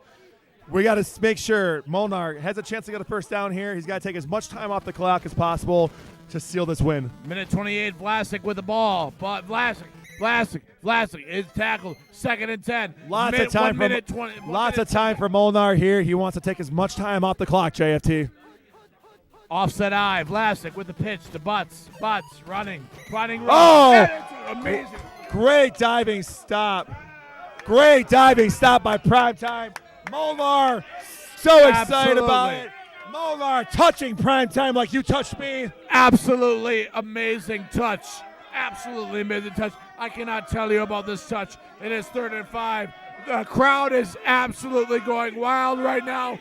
Speaker 1: We got to make sure Molnar has a chance to get a first down here. He's got to take as much time off the clock as possible to seal this win.
Speaker 2: Minute 28, Vlasic with the ball. But Vlasic is tackled. 2nd and 10.
Speaker 1: Lots of time for Molnar here. He wants to take as much time off the clock, JFT.
Speaker 2: Offset eye. Vlasic with the pitch to Butts. Running.
Speaker 1: Oh!
Speaker 2: Amazing.
Speaker 1: Great diving stop by Primetime. Molnar, so excited about it. Molnar touching Primetime like you touched me.
Speaker 2: Absolutely amazing touch. I cannot tell you about this touch. It is 3rd and 5. The crowd is absolutely going wild right now.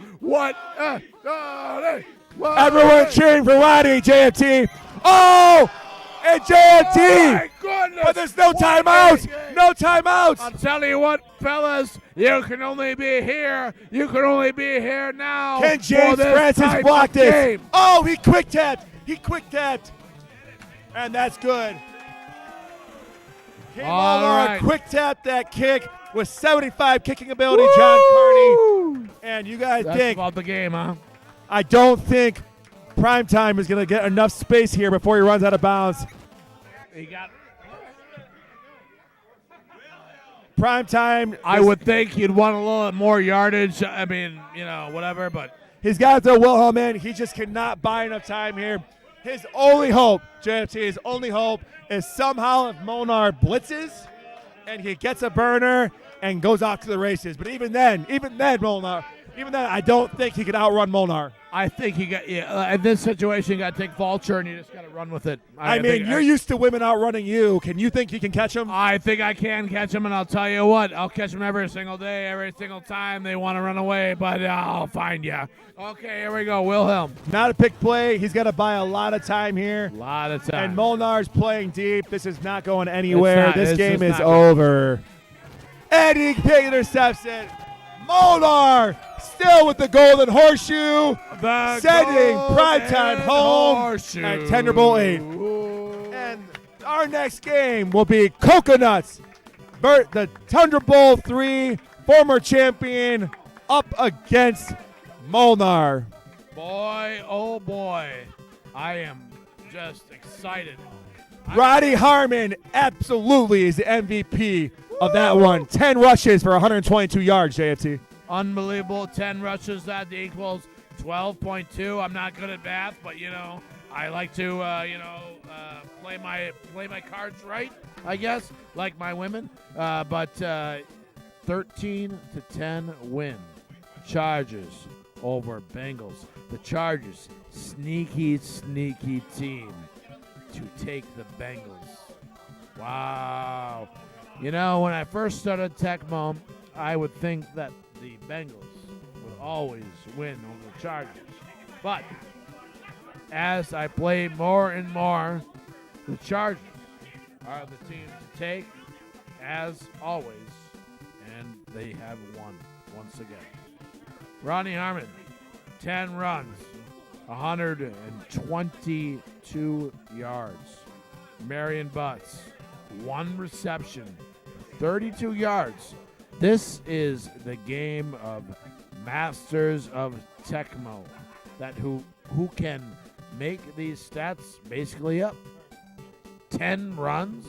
Speaker 1: Everyone cheering for Roddy, JFT. Oh! And JFT!
Speaker 2: Oh my goodness!
Speaker 1: But there's no timeouts! No timeouts!
Speaker 2: I'll tell you what, fellas, you can only be here now.
Speaker 1: Can James Francis block this?
Speaker 2: Game.
Speaker 1: Oh, he quick tapped. And that's good. Molnar quick tapped that kick with 75 kicking ability,
Speaker 2: Woo!
Speaker 1: John Kearney. And you guys
Speaker 2: That's
Speaker 1: think
Speaker 2: about the game, huh?
Speaker 1: I don't think Primetime is going to get enough space here before he runs out of bounds. Primetime.
Speaker 2: I would think he'd want a little more yardage. I mean, whatever, but
Speaker 1: He's got to throw Wilhelm in. He just cannot buy enough time here. His only hope, JFT, is somehow if Molnar blitzes and he gets a burner and goes off to the races. But even then, Molnar, I don't think he could outrun Molnar.
Speaker 2: I think in this situation, you got to take Vulture and you just got to run with it.
Speaker 1: I mean, you're used to women outrunning you. Can you think you can catch him?
Speaker 2: I think I can catch him, and I'll tell you what, I'll catch him every single day, every single time they want to run away, but I'll find you. Okay, here we go, Wilhelm.
Speaker 1: Not a pick play. He's got to buy a lot of time here.
Speaker 2: A lot of time.
Speaker 1: And Molnar's playing deep. This is not going anywhere. This game is
Speaker 2: not
Speaker 1: over. And he intercepts it. Molnar still with the golden horseshoe, sending Primetime home at Tender Bowl 8. And our next game will be Coconuts, the Tundra Bowl 3 former champion, up against Molnar.
Speaker 2: Boy, oh boy, I am just excited.
Speaker 1: Roddy Harmon absolutely is the MVP of that one. 10 rushes for 122 yards, JFT.
Speaker 2: Unbelievable. 10 rushes, that equals 12.2. I'm not good at math, but, I like to, play my cards right, I guess, like my women. But 13-10 win. Chargers over Bengals. The Chargers, sneaky team to take the Bengals. Wow. When I first started Tecmo, I would think that the Bengals would always win over the Chargers. But as I play more and more, the Chargers are the team to take, as always, and they have won once again. Ronnie Harmon, 10 runs, 122 yards. Marion Butts, 1 reception, 32 yards. This is the game of masters of Tecmo, that who can make these stats basically up. 10 runs,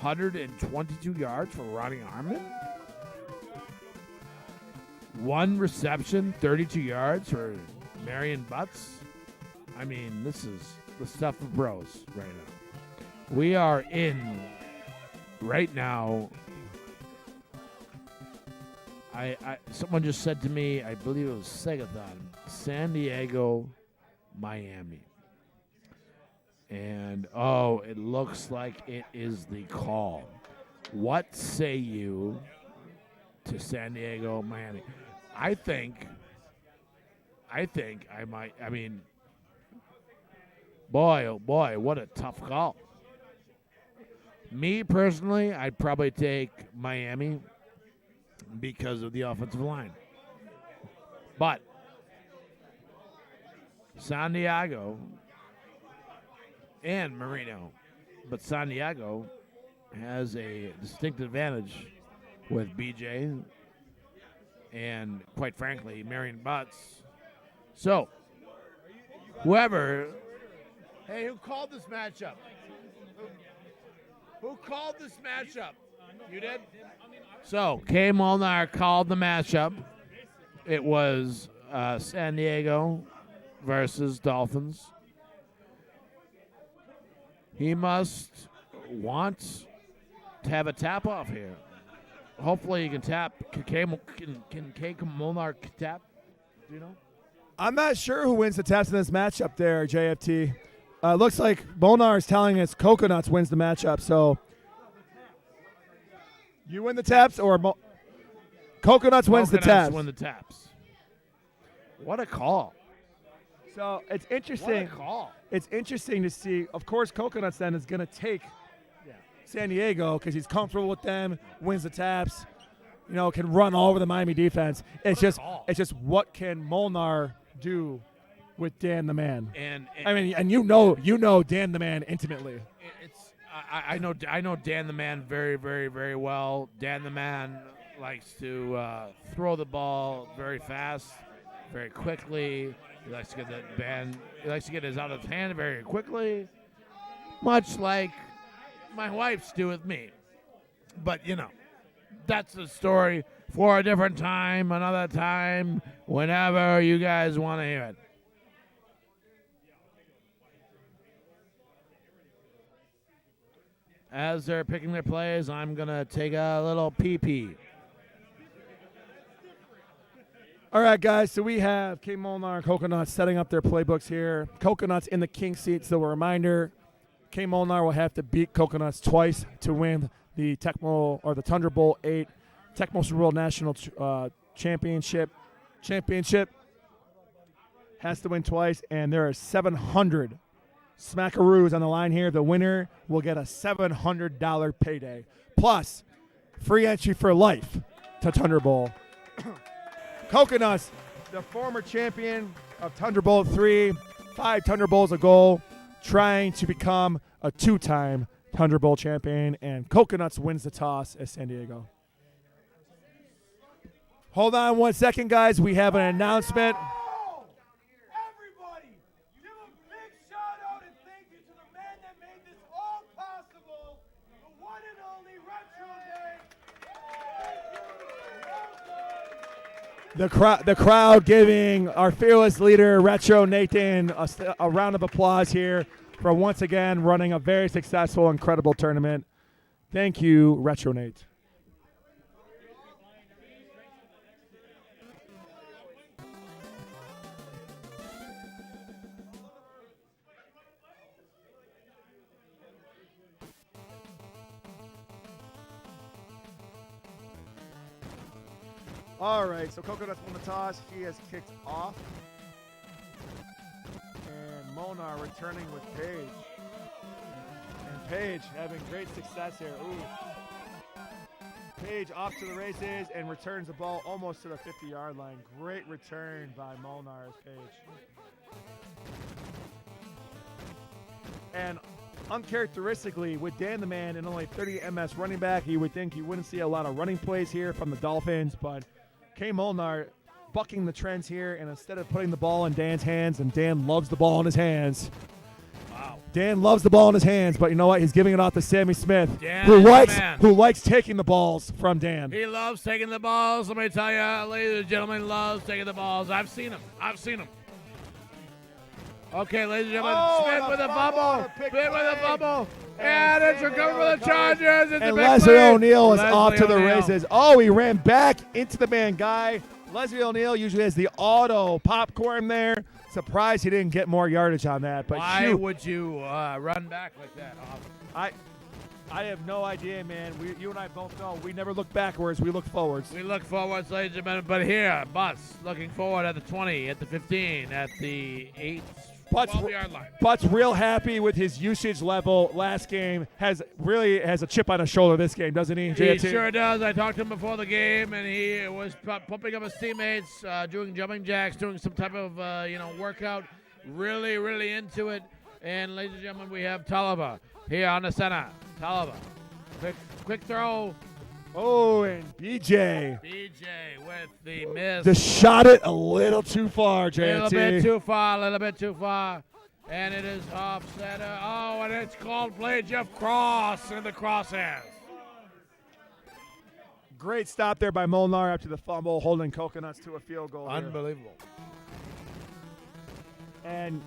Speaker 2: 122 yards for Ronnie Harmon. 1 reception, 32 yards for Marion Butts. I mean, this is the stuff of bros right now. We are in right now. Someone just said to me, I believe it was Segathon, San Diego, Miami. And, it looks like it is the call. What say you to San Diego, Miami? I think I might, boy, oh boy, what a tough call. Me, personally, I'd probably take Miami because of the offensive line. But San Diego and Marino, but San Diego has a distinct advantage with BJ and, quite frankly, Marion Butts. So, whoever... Hey, who called this matchup? Who called this matchup? You did? So, K. Molnar called the matchup. It was San Diego versus Dolphins. He must want to have a tap-off here. Hopefully he can tap. Can K. Molnar tap? Do you know?
Speaker 1: I'm not sure who wins the taps in this matchup there, JFT. Looks like Molnar is telling us Coconuts wins the matchup, so you win the taps or Coconuts wins the taps?
Speaker 2: Coconuts win the taps. What a call.
Speaker 1: So it's interesting.
Speaker 2: What a call.
Speaker 1: It's interesting to see. Of course, Coconuts then is going to take San Diego because he's comfortable with them, wins the taps, can run all over the Miami defense. It's just what can Molnar do with Dan the Man? And you know Dan the Man intimately.
Speaker 2: I know Dan the Man very, very, very well. Dan the Man likes to throw the ball very fast, very quickly. He likes to get that band. He likes to get his out of his hand very quickly, much like my wife's do with me. But that's a story for a different time, another time, whenever you guys want to hear it. As they're picking their plays, I'm going to take a little pee-pee.
Speaker 1: All right, guys, so we have K. Molnar and Coconuts setting up their playbooks here. Coconuts in the king seat, so a reminder, K. Molnar will have to beat Coconuts twice to win the Tecmo or the Tundra Bowl 8 Tecmo Super Bowl National Championship. Has to win twice, and there are 700 smackaroos on the line here. The winner will get a $700 payday, plus free entry for life to Tundra Bowl. Coconuts, the former champion of Tundra Bowl 3, 5 Tundra Bowls a goal, trying to become a 2-time Tundra Bowl champion, and Coconuts wins the toss as San Diego. Hold on 1 second, guys. We have an announcement.
Speaker 6: Everybody, give a big shout out and thank you to the man that made this all possible, the one and only Retro Day.
Speaker 1: The crowd giving our fearless leader, Retro Nathan, a round of applause here for once again running a very successful, incredible tournament. Thank you, Retro Nate. All right, so Coconuts won the toss. He has kicked off. And Molnar returning with Paige. And Paige having great success here. Ooh. Paige off to the races and returns the ball almost to the 50-yard line. Great return by Molnar as Paige. And uncharacteristically, with Dan the Man and only 30 MS running back, you would think you wouldn't see a lot of running plays here from the Dolphins, but K. Molnar bucking the trends here, and instead of putting the ball in Dan's hands, and Dan loves the ball in his hands.
Speaker 2: Wow.
Speaker 1: Dan loves the ball in his hands, but you know what? He's giving it off to Sammy Smith,
Speaker 2: Dan
Speaker 1: who
Speaker 2: is the
Speaker 1: likes
Speaker 2: man.
Speaker 1: who likes taking the balls from Dan.
Speaker 2: He loves taking the balls. Let me tell you, ladies and gentlemen, loves taking the balls. I've seen him. Okay, ladies and gentlemen,
Speaker 1: Oh,
Speaker 2: Smith
Speaker 1: and a
Speaker 2: with a
Speaker 1: fumble,
Speaker 2: fumble.
Speaker 1: a pick
Speaker 2: Smith with a
Speaker 1: play.
Speaker 2: fumble.
Speaker 1: And
Speaker 2: And it's
Speaker 1: Samuel
Speaker 2: recovered for the
Speaker 1: recovers.
Speaker 2: Chargers. It's a
Speaker 1: And
Speaker 2: big
Speaker 1: Leslie
Speaker 2: play.
Speaker 1: O'Neal is
Speaker 2: Leslie
Speaker 1: off to the
Speaker 2: O'Neal.
Speaker 1: races. Oh, he ran back into the man guy. Leslie O'Neal usually has the auto popcorn there. Surprised he didn't get more yardage on that. But
Speaker 2: Why
Speaker 1: shoot,
Speaker 2: would you run back like that?
Speaker 1: I have no idea, man. You and I both know we never look backwards. We look forwards.
Speaker 2: We look forward, ladies and gentlemen, but here, Butts looking forward at the 20, at the 15, at the 8,
Speaker 1: Butts
Speaker 2: 12-yard line.
Speaker 1: Butts real happy with his usage level last game. Has a chip on his shoulder this game, doesn't he,
Speaker 2: He
Speaker 1: JT?
Speaker 2: sure does. I talked to him before the game, and he was pumping up his teammates, doing jumping jacks, doing some type of workout. Really, really into it. And ladies and gentlemen, we have Tolliver here on the center. Tolliver, quick throw.
Speaker 1: Oh, and BJ
Speaker 2: BJ with the miss.
Speaker 1: just shot it a little too far,
Speaker 2: A
Speaker 1: JT.
Speaker 2: little bit too far. And it is off center. Oh, and it's called play. Jeff Cross in the crosshairs.
Speaker 1: Great stop there by Molnar after the fumble, holding Coconuts to a field goal. Here.
Speaker 2: Unbelievable.
Speaker 1: And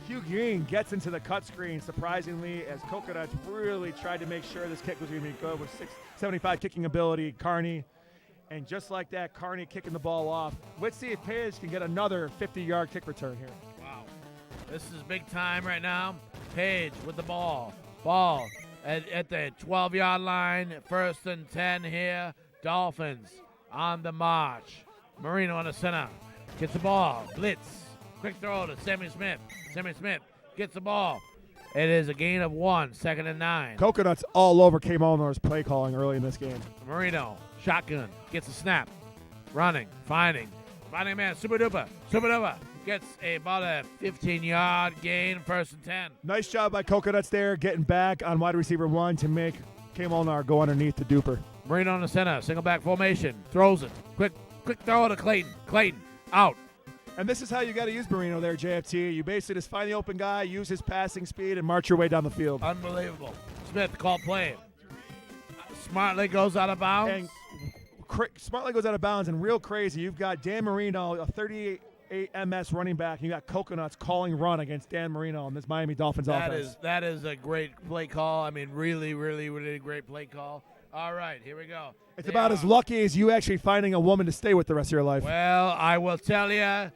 Speaker 1: Hugh Green gets into the cut screen, surprisingly, as Coconuts really tried to make sure this kick was going to be good with 675 kicking ability, Carney. And just like that, Carney kicking the ball off. Let's see if Paige can get another 50-yard kick return here.
Speaker 2: Wow. This is big time right now. Page with the ball. Ball at the 12-yard line. 1st and 10 here. Dolphins on the march. Marino on the center. Gets the ball. Blitz. Quick throw to Sammy Smith. Sammy Smith gets the ball. It is a gain of 1. 2nd and 9.
Speaker 1: Coconuts all over K. Molnar's play calling early in this game.
Speaker 2: Marino. Shotgun. Gets a snap. Running. Finding a man. Super duper. Gets about a 15-yard gain. 1st and 10.
Speaker 1: Nice job by Coconuts there, getting back on wide receiver 1 to make K. Molnar go underneath the duper.
Speaker 2: Marino on the center. Single back formation. Throws it. Quick throw to Clayton. Clayton. Out.
Speaker 1: And this is how you got to use Marino there, JFT. You basically just find the open guy, use his passing speed, and march your way down the field.
Speaker 2: Unbelievable. Smith, call play. Smartly goes out of bounds.
Speaker 1: And smartly goes out of bounds, and real crazy, you've got Dan Marino, a 38 MS running back, and you got Coconuts calling run against Dan Marino on this Miami Dolphins offense.
Speaker 2: That is a great play call. I mean, really, really, really great play call. All right, here we go.
Speaker 1: It's about as lucky as you actually finding a woman to stay with the rest of your life.
Speaker 2: Well, I will tell you,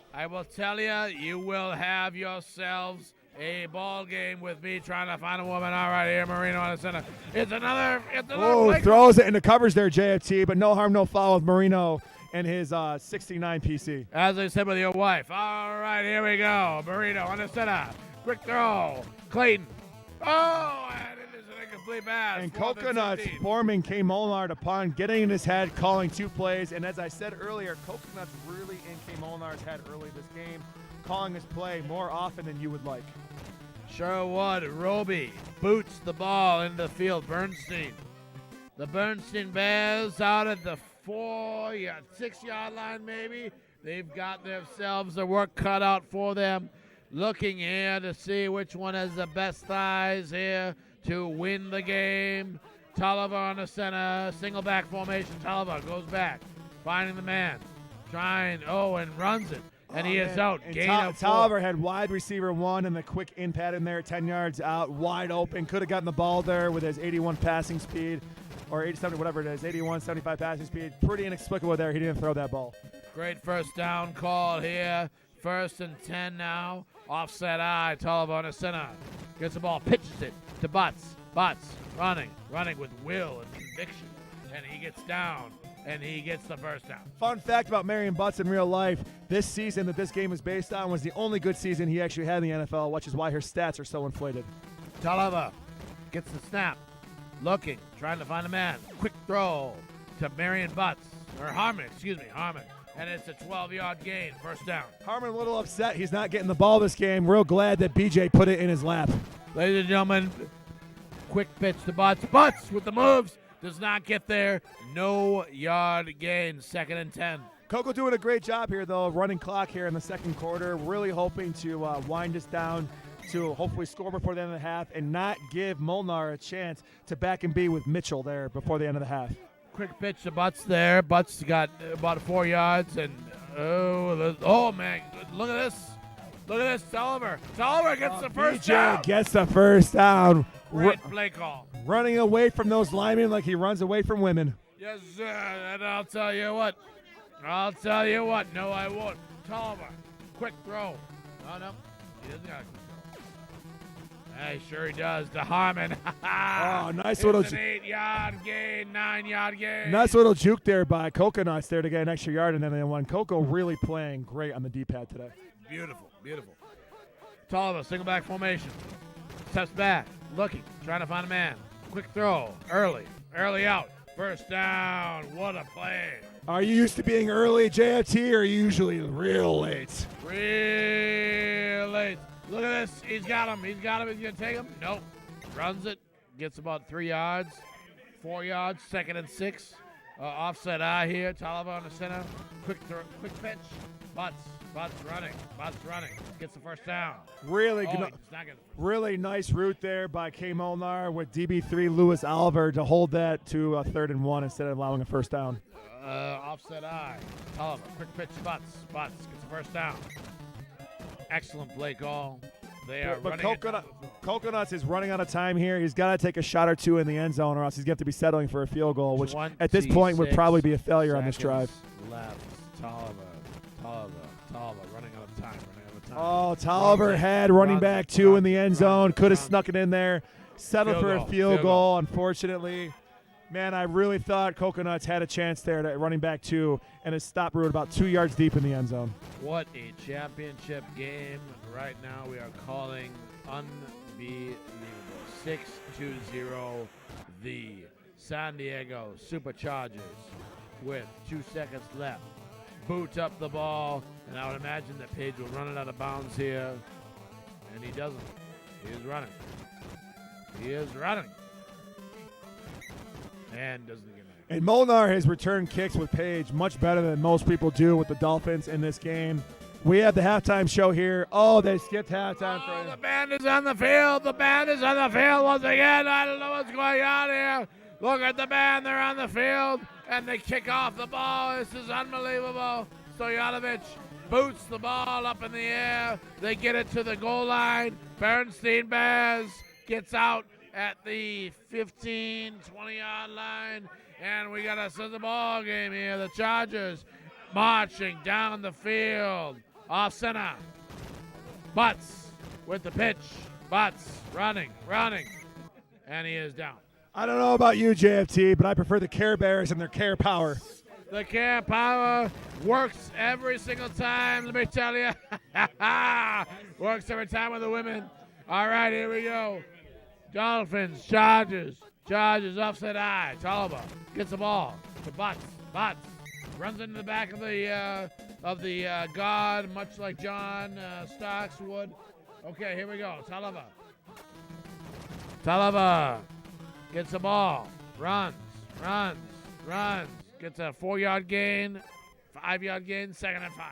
Speaker 2: you will have yourselves a ball game with me trying to find a woman. All right, here, Marino on the center. It's another play
Speaker 1: Throws it into covers there, JFT, but no harm, no foul with Marino and his 69 PC.
Speaker 2: As I said with your wife. All right, here we go. Marino on the center. Quick throw. Clayton. Oh, and it is an incomplete pass.
Speaker 1: And
Speaker 2: 4th
Speaker 1: Coconuts
Speaker 2: 15.
Speaker 1: forming K. Molnar to punt, getting in his head, calling 2 plays. And as I said earlier, Coconuts really in K. Molnar's head early this game, calling this play more often than you would like.
Speaker 2: Sherwood Roby boots the ball into the field. Bernstein. The Bernstein Bears out at the 6-yard line maybe. They've got themselves a work cut out for them. Looking here to see which one has the best thighs here to win the game. Tolliver on the center. Single back formation. Tolliver goes back. Finding the man. Trying. And runs it. And he is out. Gain of 4.
Speaker 1: Tolliver had wide receiver 1 and the quick in pad in there, 10 yards out, wide open. Could have gotten the ball there with his 81 passing speed, or 87, whatever it is, 81, 75 passing speed. Pretty inexplicable there. He didn't throw that ball.
Speaker 2: Great first down call here. 1st and 10 now. Offset eye. Tolliver on the center. Gets the ball. Pitches it to Butts. Butts running with will and conviction. And he gets down. And he gets the first down.
Speaker 1: Fun fact about Marion Butts in real life, this season that this game is based on was the only good season he actually had in the NFL, which is why her stats are so inflated.
Speaker 2: Tolliver gets the snap. Looking, trying to find a man. Quick throw to Marion Butts. Or Harmon. And it's a 12-yard gain. First down.
Speaker 1: Harmon a little upset he's not getting the ball this game. Real glad that BJ put it in his lap.
Speaker 2: Ladies and gentlemen, quick pitch to Butts. Butts with the moves. Does not get there. No yard gain. 2nd and 10.
Speaker 1: Coco doing a great job here, though, running clock here in the second quarter. Really hoping to wind us down to hopefully score before the end of the half and not give Molnar a chance to back and be with Mitchell there before the end of the half.
Speaker 2: Quick pitch to Butts there. Butts got about 4 yards. And, man. Look at this. Tolliver. Tolliver gets the first down.
Speaker 1: Gets the first down.
Speaker 2: Great play call.
Speaker 1: Running away from those linemen like he runs away from women.
Speaker 2: Yes, sir. And I'll tell you what. No, I won't. Tolliver. Quick throw. Oh, no. He doesn't got a quick throw. Hey, sure he does. To Harmon.
Speaker 1: Nice little
Speaker 2: It's an 8-yard gain, 9-yard gain.
Speaker 1: Nice little juke there by Coconuts there to get an extra yard, and then they won. Coco really playing great on the D-pad today.
Speaker 2: Beautiful. Tolliver, single back formation. Steps back, looking, trying to find a man. Quick throw, early out. First down. What a play.
Speaker 1: Are you used to being early, JFT, or are you usually real late?
Speaker 2: Real late. Look at this. He's got him. He's going to take him. Nope. Runs it. Gets about 3 yards. 4 yards. 2nd and 6. Offset eye here. Tolliver on the center. Quick pitch. Butts running. Gets the first down.
Speaker 1: Really nice route there by K. Molnar with DB3 Lewis Oliver to hold that to 3rd and 1 instead of allowing a first down.
Speaker 2: Offset eye. Tolliver. Quick pitch. Butts gets the first down. Excellent play call. They are running.
Speaker 1: Coconuts is running out of time here. He's got to take a shot or two in the end zone, or else he's going to have to be settling for a field goal, which at this point would probably be a failure on this drive.
Speaker 2: Left. Tolliver running out of time.
Speaker 1: Oh, Tolliver had running back 2 in the end zone. Could have snuck it in there. Settled for a field goal, unfortunately. Man, I really thought Coconuts had a chance there to running back 2, and it stopped Rude about 2 yards deep in the end zone.
Speaker 2: What a championship game. Right now we are calling unbelievable. 6-0 the San Diego Superchargers with 2 seconds left. Boot up the ball, and I would imagine that Page will run it out of bounds here, and he doesn't. He is running. And doesn't get it.
Speaker 1: And Molnar has returned kicks with Page much better than most people do with the Dolphins in this game. We have the halftime show here. Oh, they skipped halftime.
Speaker 2: The band is on the field. Once again. I don't know what's going on here. Look at the band. They're on the field, and they kick off the ball. This is unbelievable. Stojanovic boots the ball up in the air. They get it to the goal line. Bernstein Bears gets out at the 15, 20-yard line, and we got a ball game here. The Chargers marching down the field. Off center. Butts with the pitch. Butts running, and he is down.
Speaker 1: I don't know about you, JFT, but I prefer the Care Bears and their Care Power.
Speaker 2: The Care Power works every single time, let me tell you. Works every time with the women. All right, here we go. Dolphins, Chargers, offset eye. Tolliver gets the ball to Butts. Runs into the back of the guard, much like John Starks would. Okay, here we go. Tolliver Talava gets the ball, runs, gets a 4-yard gain, 5-yard gain, 2nd and 5.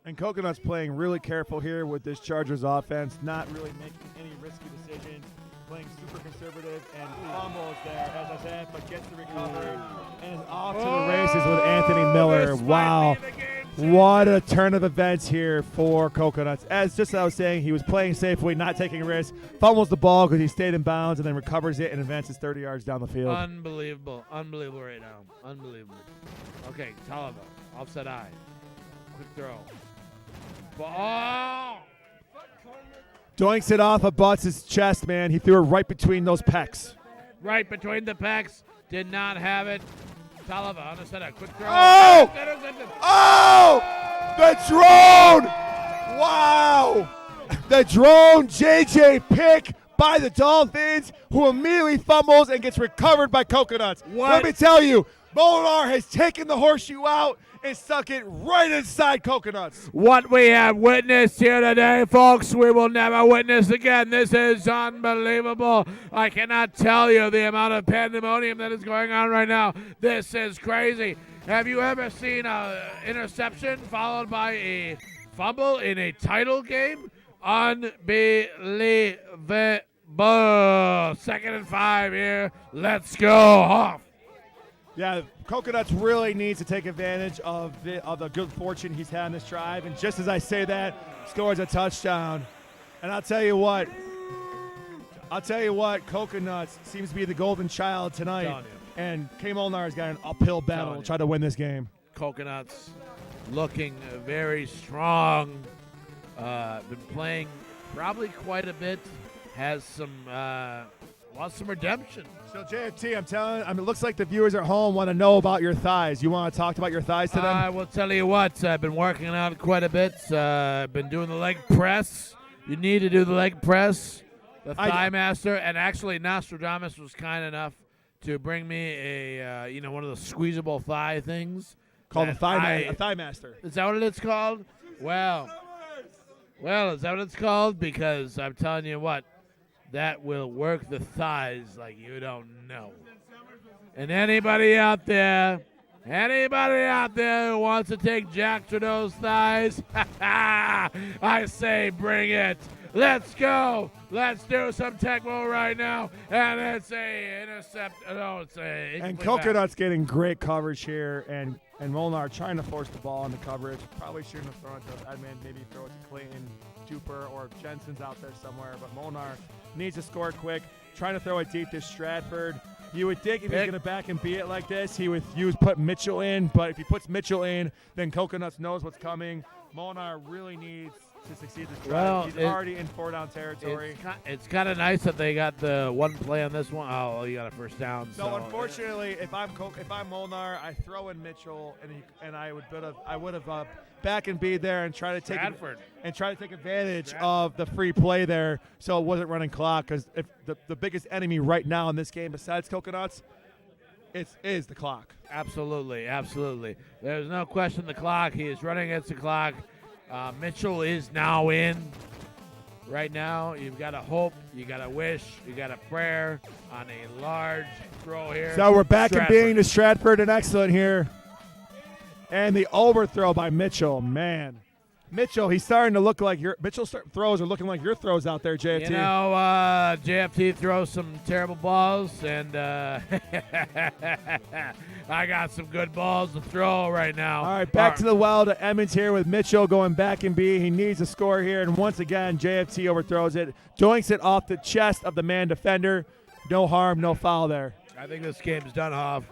Speaker 1: And Coconut's playing really careful here with this Chargers offense, not really making any risky decisions, playing super conservative, and fumbles there, as I said, but gets the recovery and is off to the races with Anthony Miller.
Speaker 2: This might
Speaker 1: Wow.
Speaker 2: be the game changer.
Speaker 1: What a turn of events here for Coconuts. As just as I was saying, he was playing safely, not taking risks, fumbles the ball because he stayed in bounds, and then recovers it and advances 30 yards down the field.
Speaker 2: Unbelievable right now. Unbelievable. Okay, Talava, offset eye. Quick throw. Ball.
Speaker 1: Doinks it off of Butts' chest, man. He threw it right between those pecs.
Speaker 2: Right between the pecs. Did not have it. Talava on the center. Quick throw.
Speaker 1: Oh!
Speaker 2: Intercepted.
Speaker 1: Oh! The drone! Wow! The drone JJ pick by the Dolphins, who immediately fumbles and gets recovered by Coconuts.
Speaker 2: What?
Speaker 1: Let me tell you, Molnar has taken the horseshoe out and stuck it right inside Coconuts.
Speaker 2: What we have witnessed here today, folks, we will never witness again. This is unbelievable. I cannot tell you the amount of pandemonium that is going on right now. This is crazy. Have you ever seen an interception followed by a fumble in a title game? Unbelievable. 2nd and 5 here. Let's go. Off.
Speaker 1: Yeah, Coconuts really needs to take advantage of the good fortune he's had in this drive. And just as I say that, scores a touchdown. And I'll tell you what, Coconuts seems to be the golden child tonight. And K. Molnar's got an uphill battle to try to win this game.
Speaker 2: Coconuts looking very strong. Been playing probably quite a bit. Has some wants some redemption.
Speaker 1: So JFT, it looks like the viewers at home want to know about your thighs. You want to talk about your thighs to them?
Speaker 2: I will tell you what, I've been working out quite a bit. I've been doing the leg press. You need to do the leg press. The Thigh Master, and actually Nostradamus was kind enough to bring me a one of the squeezable thigh things.
Speaker 1: Called a Thigh Master.
Speaker 2: Is that what it's called? Well, is that what it's called? Because I'm telling you what, that will work the thighs like you don't know. And anybody out there who wants to take Jack Trudeau's thighs, I say bring it. Let's go. Let's do some Tecmo right now. And it's a intercept. No, it's a.
Speaker 1: And Coconut's getting great coverage here, and Molnar trying to force the ball into coverage. Probably shouldn't have thrown it to Edmund. Maybe throw it to Clayton, Duper, or Jensen's out there somewhere. But Molnar needs to score quick. Trying to throw it deep to Stratford. You would think if he's going to back and beat it like this, he would put Mitchell in. But if he puts Mitchell in, then Coconuts knows what's coming. Molnar really needs to succeed this drive.
Speaker 2: Well,
Speaker 1: he's already in 4-down territory.
Speaker 2: It's kind of nice that they got the one play on this one. Oh, you got a first down.
Speaker 1: So unfortunately, if I'm Molnar, I throw in Mitchell, and I would have back and be there and try to take advantage of the free play there, so it wasn't running clock. Because if the biggest enemy right now in this game, besides Coconuts, it is the clock.
Speaker 2: Absolutely. There's no question the clock. He is running against the clock. Mitchell is now in. Right now, you've got to hope, you got to wish, you got a prayer on a large throw here.
Speaker 1: So we're back and being to Stratford, and excellent here. And the overthrow by Mitchell, man. Mitchell, he's starting to look like Mitchell's throws are looking like your throws out there, JFT.
Speaker 2: You know, JFT throws some terrible balls, and I got some good balls to throw right now.
Speaker 1: All right, back to the well to Emmons here with Mitchell going back and B. He needs a score here, and once again, JFT overthrows it, doinks it off the chest of the man defender. No harm, no foul there.
Speaker 2: I think this game's done, Hoff.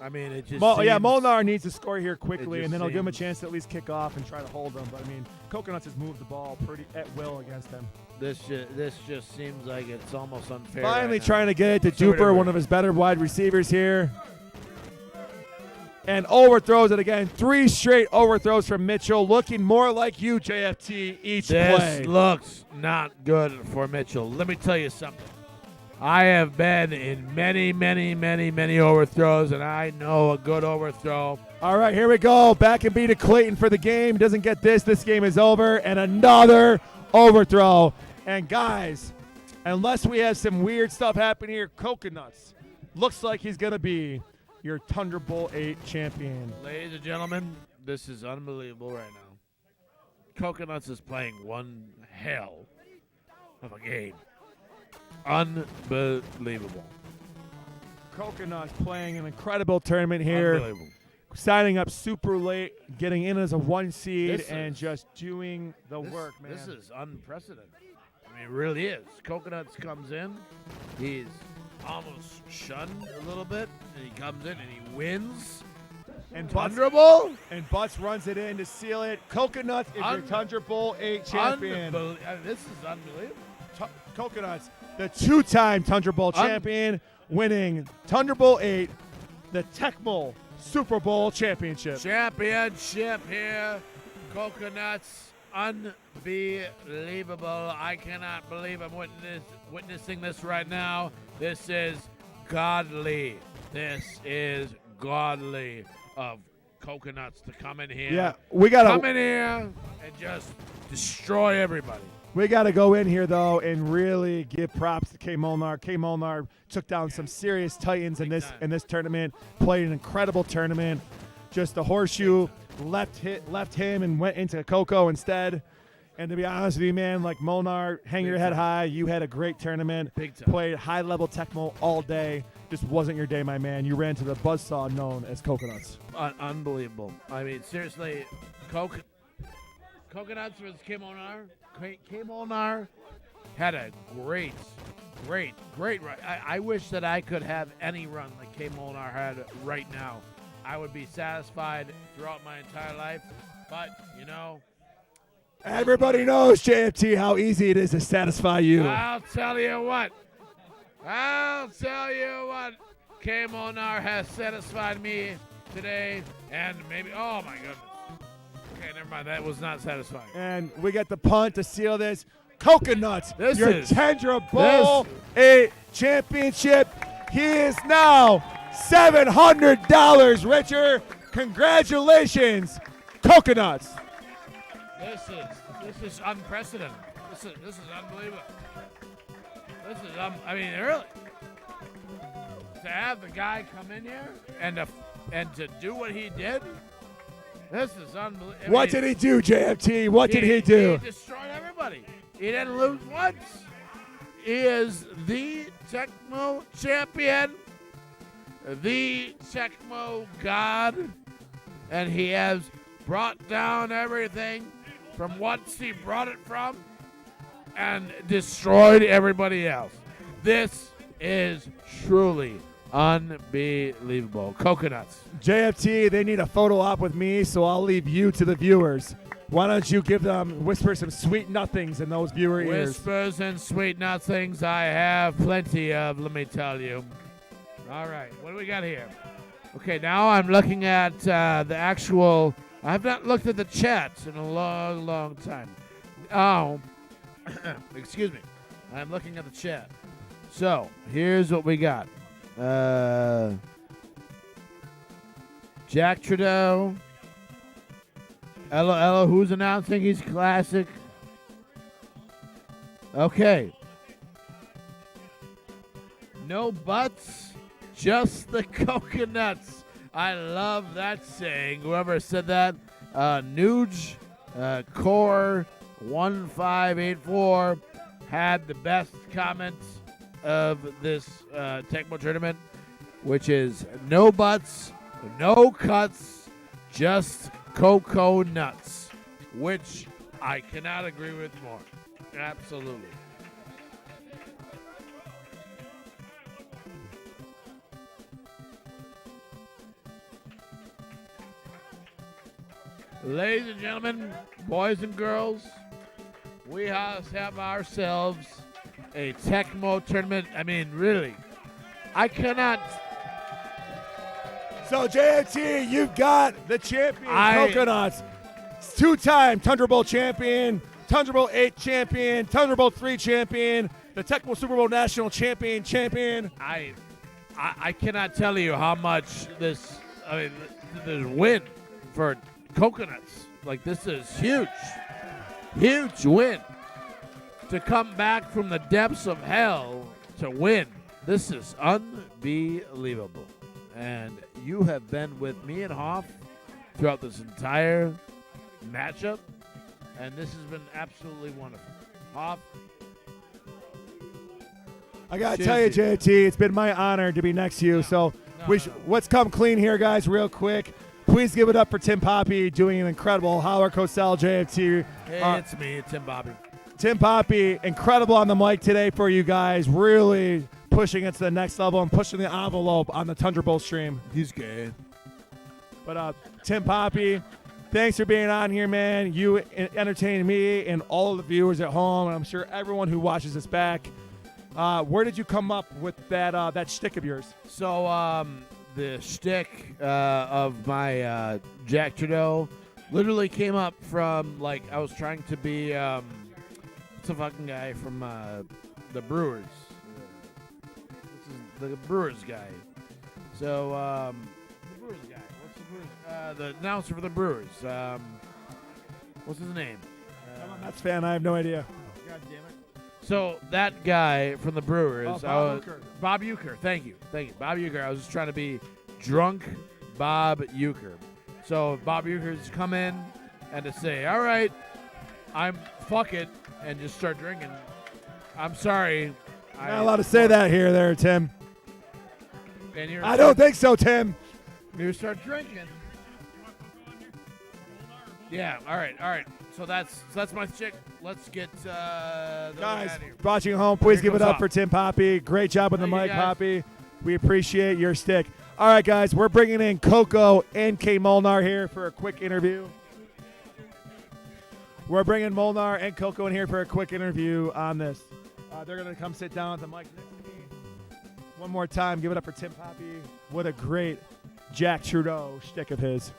Speaker 2: I mean, it just
Speaker 1: Molnar needs to score here quickly, and then he'll give him a
Speaker 2: seems-
Speaker 1: chance to at least kick off and try to hold them. But, I mean, Coconuts has moved the ball pretty at will against them.
Speaker 2: This just seems like it's almost unfair.
Speaker 1: Finally
Speaker 2: right
Speaker 1: trying
Speaker 2: now.
Speaker 1: to get it to
Speaker 2: So whatever.
Speaker 1: Duper, one of his better wide receivers here. And overthrows it again. 3 straight overthrows from Mitchell, looking more like you, JFT, each
Speaker 2: This
Speaker 1: play.
Speaker 2: looks not good for Mitchell. Let me tell you something. I have been in many overthrows, and I know a good overthrow.
Speaker 1: All right, here we go. Back and B to Clayton for the game. Doesn't get this. This game is over. And another overthrow. And, guys, unless we have some weird stuff happen here, Coconuts looks like he's going to be your Tundra Bowl 8 champion.
Speaker 2: Ladies and gentlemen, this is unbelievable right now. Coconuts is playing one hell of a game. Unbelievable.
Speaker 1: Coconuts playing an incredible tournament here.
Speaker 2: Unbelievable.
Speaker 1: Signing up super late, getting in as a 1 seed,
Speaker 2: This
Speaker 1: and
Speaker 2: is-
Speaker 1: just doing the work, man.
Speaker 2: This is unprecedented. I mean, it really is. Coconuts comes in. He's almost shunned a little bit, and he comes in and he wins.
Speaker 1: and
Speaker 2: Tundra Bowl?
Speaker 1: And Butts runs it in to seal it. Coconuts is your Tundra Bowl 8 champion.
Speaker 2: This is unbelievable.
Speaker 1: Coconuts, the 2-time Tundra Bowl champion, winning Tundra Bowl 8, the Tecmo Super Bowl championship.
Speaker 2: Championship here. Coconuts, unbelievable. I cannot believe I'm witnessing this right now. This is godly. This is godly of Coconuts to come in here.
Speaker 1: Yeah, we got
Speaker 2: Come in here and just destroy everybody.
Speaker 1: We got to go in here, though, and really give props to K. Molnar. K. Molnar took down some serious Titans in this tournament, played an incredible tournament. Just the horseshoe left him and went into Coco instead. And to be honest with you, man, like Molnar, hang your head high. You had a great tournament.
Speaker 2: Big time.
Speaker 1: Played high-level Tecmo all day. Just wasn't your day, my man. You ran to the buzzsaw known as Coconuts.
Speaker 2: Unbelievable. I mean, seriously, Coconuts versus K. Molnar. K. Molnar had a great run. I wish that I could have any run like K. Molnar had right now. I would be satisfied throughout my entire life. But, you know,
Speaker 1: Everybody knows, JFT, how easy it is to satisfy you.
Speaker 2: I'll tell you what. K. Molnar has satisfied me today. And maybe, oh my goodness. Okay, never mind. That was not satisfying.
Speaker 1: And we get the punt to seal this. Coconuts,
Speaker 2: This
Speaker 1: your
Speaker 2: is-
Speaker 1: Tundra Bowl 8 championship. He is now $700 richer. Congratulations, Coconuts.
Speaker 2: This is unprecedented. This is unbelievable. I mean, really, to have the guy come in here and to do what he did. This is unbelievable.
Speaker 1: What did he do, JFT? What did he do?
Speaker 2: He destroyed everybody. He didn't lose once. He is the Tecmo champion, the Tecmo god, and he has brought down everything from whence he brought it from and destroyed everybody else. This is truly unbelievable. Coconuts.
Speaker 1: JFT, they need a photo op with me, so I'll leave you to the viewers. Why don't you whisper some sweet nothings in those viewer ears?
Speaker 2: Whispers and sweet nothings I have plenty of, let me tell you. All right, what do we got here? Okay, now I'm looking at the actual. I have not looked at the chats in a long, long time. Oh, excuse me. I'm looking at the chat. So, here's what we got. Jack Trudeau. Ella, who's announcing he's classic? Okay. No butts, just the coconuts. I love that saying. Whoever said that, Nuge Core 1584 had the best comments of this Tecmo tournament, which is no butts, no cuts, just cocoa nuts, which I cannot agree with more. Absolutely. Ladies and gentlemen, boys and girls, we have ourselves a Tecmo tournament. I mean, really, I cannot.
Speaker 1: So, JFT, you've got the champion, Coconuts. 2-time Tundra Bowl champion, Tundra Bowl 8 champion, Tundra Bowl 3 champion, the Tecmo Super Bowl national champion.
Speaker 2: I cannot tell you how much this win for Coconuts. Like, this is huge. Huge win. to come back from the depths of hell to win. This is unbelievable. And you have been with me and Hoff throughout this entire matchup, and this has been absolutely wonderful. Hoff,
Speaker 1: I got to
Speaker 2: Cheers,
Speaker 1: tell you, JT, it's been my honor to be next to you. Let's come clean here, guys, real quick. Please give it up for Tim Poppy doing an incredible Holler Cosell JFT.
Speaker 2: Hey, it's me, Tim Bobby.
Speaker 1: Tim Poppy, incredible on the mic today for you guys. Really pushing it to the next level and pushing the envelope on the Tundra Bowl stream.
Speaker 2: He's good.
Speaker 1: But Tim Poppy, thanks for being on here, man. You entertained me and all of the viewers at home, and I'm sure everyone who watches this back. Where did you come up with that shtick of yours?
Speaker 2: So the shtick of my Jack Trudeau literally came up from, like, I was trying to be what's the fucking guy from the Brewers? This is the Brewers guy. So the Brewers guy. What's the Brewers? The announcer for the Brewers. What's his name?
Speaker 1: I'm a Mets fan. I have no idea.
Speaker 2: God damn it. So that guy from the Brewers,
Speaker 1: Bob
Speaker 2: Uecker. Thank you, Bob Uecker. I was just trying to be drunk Bob Uecker. So Bob Uecker's come in and to say, all right, I'm fuck it, and just start drinking. I'm sorry.
Speaker 1: You're not allowed to say that here, there, Tim.
Speaker 2: And
Speaker 1: I don't think so, Tim.
Speaker 2: You start drinking. Yeah. All right. So that's my chick. Let's get
Speaker 1: guys watching at home. Please
Speaker 2: Here
Speaker 1: give it
Speaker 2: comes
Speaker 1: up
Speaker 2: Hop.
Speaker 1: for Tim Poppy. Great job with the
Speaker 2: Thank you,
Speaker 1: mic,
Speaker 2: guys.
Speaker 1: Poppy. We appreciate your stick. All right, guys, we're bringing in Coco and K Molnar here for a quick interview. We're bringing Molnar and Coco in here for a quick interview on this. They're going to come sit down at the mic next to me. One more time, give it up for Tim Poppy. What a great Jack Trudeau shtick of his.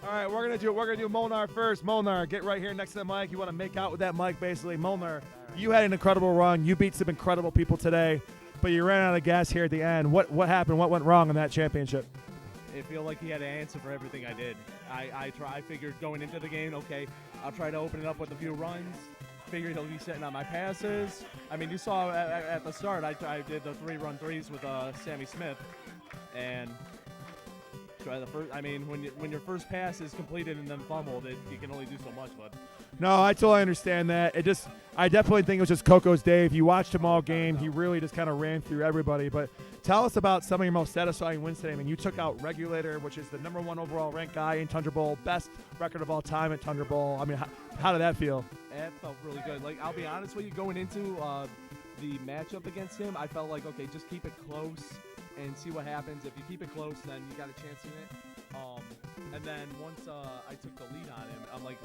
Speaker 1: All right, we're gonna do Molnar first. Molnar, get right here next to the mic. You want to make out with that mic, basically. Molnar, you had an incredible run. You beat some incredible people today, but you ran out of gas here at the end. What happened? What went wrong in that championship?
Speaker 7: It felt like he had an answer for everything I did. I figured going into the game, okay, I'll try to open it up with a few runs. Figured he'll be sitting on my passes. I mean, you saw at the start, I did the 3-run threes with Sammy Smith, and try the first. I mean, when your first pass is completed and then fumbled, you can only do so much. But
Speaker 1: No, I totally understand that. I definitely think it was just Coco's day. If you watched him all game, he really just kind of ran through everybody. But tell us about some of your most satisfying wins today. I mean, you took out Regulator, which is the #1 overall ranked guy in Tundra Bowl, best record of all time at Tundra Bowl. I mean, how did that feel?
Speaker 7: it felt really good. Like, I'll be honest with you, going into the matchup against him, I felt like, okay, just keep it close and see what happens. If you keep it close, then you got a chance in it. And then once I took the lead on him, I'm like,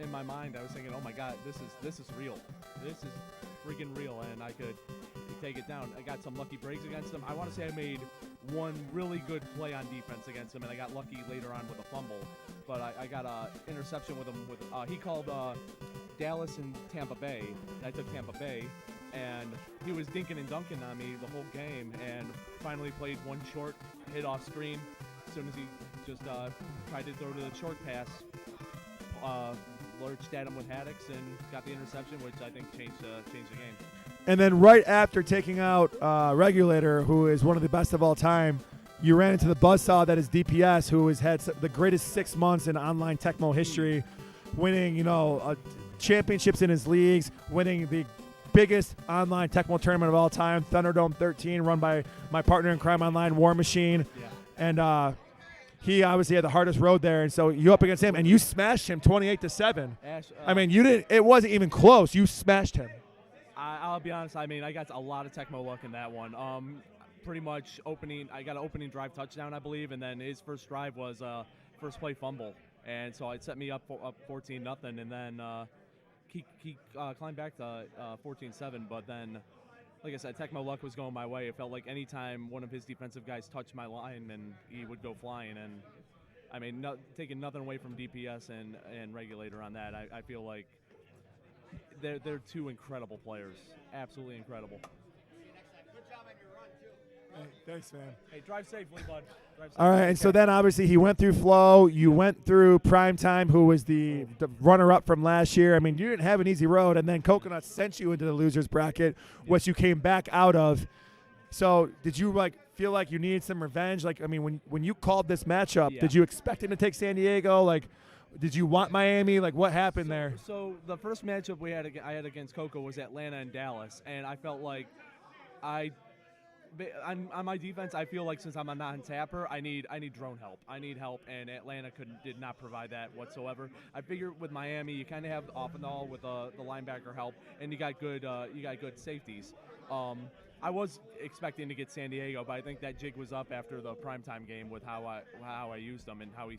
Speaker 7: in my mind, I was thinking, oh my God, this is real. This is freaking real, and I could take it down. I got some lucky breaks against him. I want to say I made one really good play on defense against him, and I got lucky later on with a fumble. But I got an interception with him. He called Dallas and Tampa Bay, and I took Tampa Bay. And he was dinking and dunking on me the whole game, and finally played one short hit off screen. As soon as he just tried to throw to the short pass, lurched at him with Haddix and got the interception, which I think changed the game.
Speaker 1: And then right after taking out Regulator, who is one of the best of all time, you ran into the buzzsaw that is DPS, who has had the greatest 6 months in online Tecmo history, winning, championships in his leagues, winning the biggest online Tecmo tournament of all time, Thunderdome 13, run by my partner in crime online, War Machine.
Speaker 7: Yeah.
Speaker 1: And he obviously had the hardest road there, and so you up against him, and you smashed him 28-7.
Speaker 7: Ash,
Speaker 1: I mean, you didn't. It wasn't even close. You smashed him.
Speaker 7: I'll be honest. I mean, I got a lot of Tecmo luck in that one. Pretty much I got an opening drive touchdown, I believe, and then his first drive was first play fumble, and so it set me up 14-0, and then he climbed back to 14-7. But then, like I said, Tecmo luck was going my way. It felt like any time one of his defensive guys touched my line, and he would go flying. And I mean, taking nothing away from DPS and Regulator on that, I feel like they're two incredible players, absolutely incredible.
Speaker 1: Thanks, man.
Speaker 7: Hey, drive safely, bud. Drive safely.
Speaker 1: All right, and so then obviously he went through Flow. You went through Primetime, who was the runner-up from last year. I mean, you didn't have an easy road, and then Coconuts sent you into the losers bracket, which you came back out of. So did you feel like you needed some revenge? Like, I mean, when you called this matchup, did you expect him to take San Diego? Like, did you want Miami? Like, what happened there?
Speaker 7: So the first matchup I had against Coco was Atlanta and Dallas, and I felt like on my defense, I feel like since I'm a non-tapper, I need drone help. I need help, and Atlanta did not provide that whatsoever. I figured with Miami, you kind of have off and all with the linebacker help, and you got good safeties. I was expecting to get San Diego, but I think that jig was up after the primetime game with how I used them and how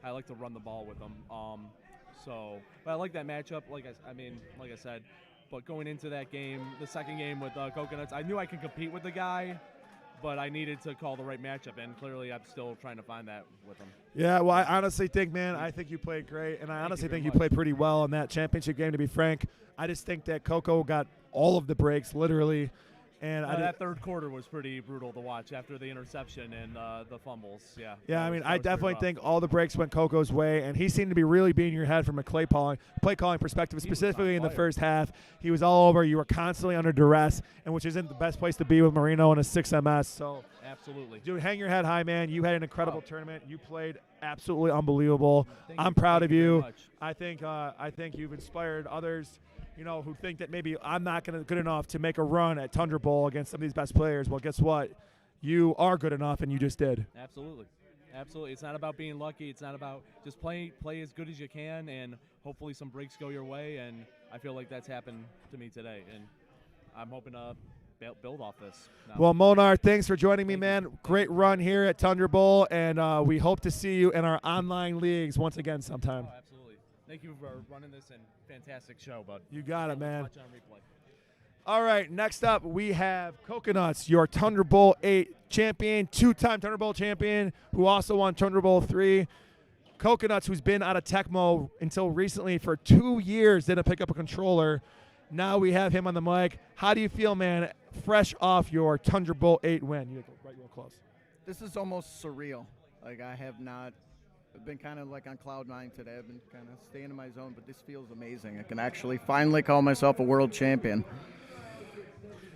Speaker 7: I like to run the ball with them. But I like that matchup. Like I said. But going into that game, the second game with Coconuts, I knew I could compete with the guy, but I needed to call the right matchup, and clearly I'm still trying to find that with him.
Speaker 1: Yeah, well, I honestly think, man, I think you played great, and I honestly think you played pretty well in that championship game, to be frank. I just think that Coco got all of the breaks, literally. And
Speaker 7: that third quarter was pretty brutal to watch after the interception and the fumbles. Yeah.
Speaker 1: Yeah, I mean, I definitely think all the breaks went Coco's way, and he seemed to be really beating your head from a play calling perspective, specifically in the first half. He was all over. You were constantly under duress, and which isn't the best place to be with Marino and a 6 MS. So
Speaker 7: absolutely,
Speaker 1: dude, hang your head high, man. You had an incredible tournament. You played absolutely unbelievable. I'm proud of you. I think you've inspired others, who think that maybe I'm not good enough to make a run at Tundra Bowl against some of these best players. Well, guess what? You are good enough, and you just did.
Speaker 7: Absolutely. It's not about being lucky. It's not about just play as good as you can, and hopefully some breaks go your way. And I feel like that's happened to me today, and I'm hoping to build off this.
Speaker 1: Well, Molnar, thanks for joining me, man. Great run here at Tundra Bowl, and we hope to see you in our online leagues once again sometime.
Speaker 7: Oh, absolutely. Thank you for running this and fantastic show, bud.
Speaker 1: You got it, man.
Speaker 7: Watch on replay.
Speaker 1: All right, next up we have Coconuts, your Tundra Bowl 8 champion, 2-time Tundra Bowl champion, who also won Tundra Bowl 3. Coconuts, who's been out of Tecmo until recently for 2 years, didn't pick up a controller. Now we have him on the mic. How do you feel, man, fresh off your Tundra Bowl 8 win? You right real close.
Speaker 8: This is almost surreal. Like, I've been kind of like on cloud nine today. I've been kind of staying in my zone, but this feels amazing. I can actually finally call myself a world champion.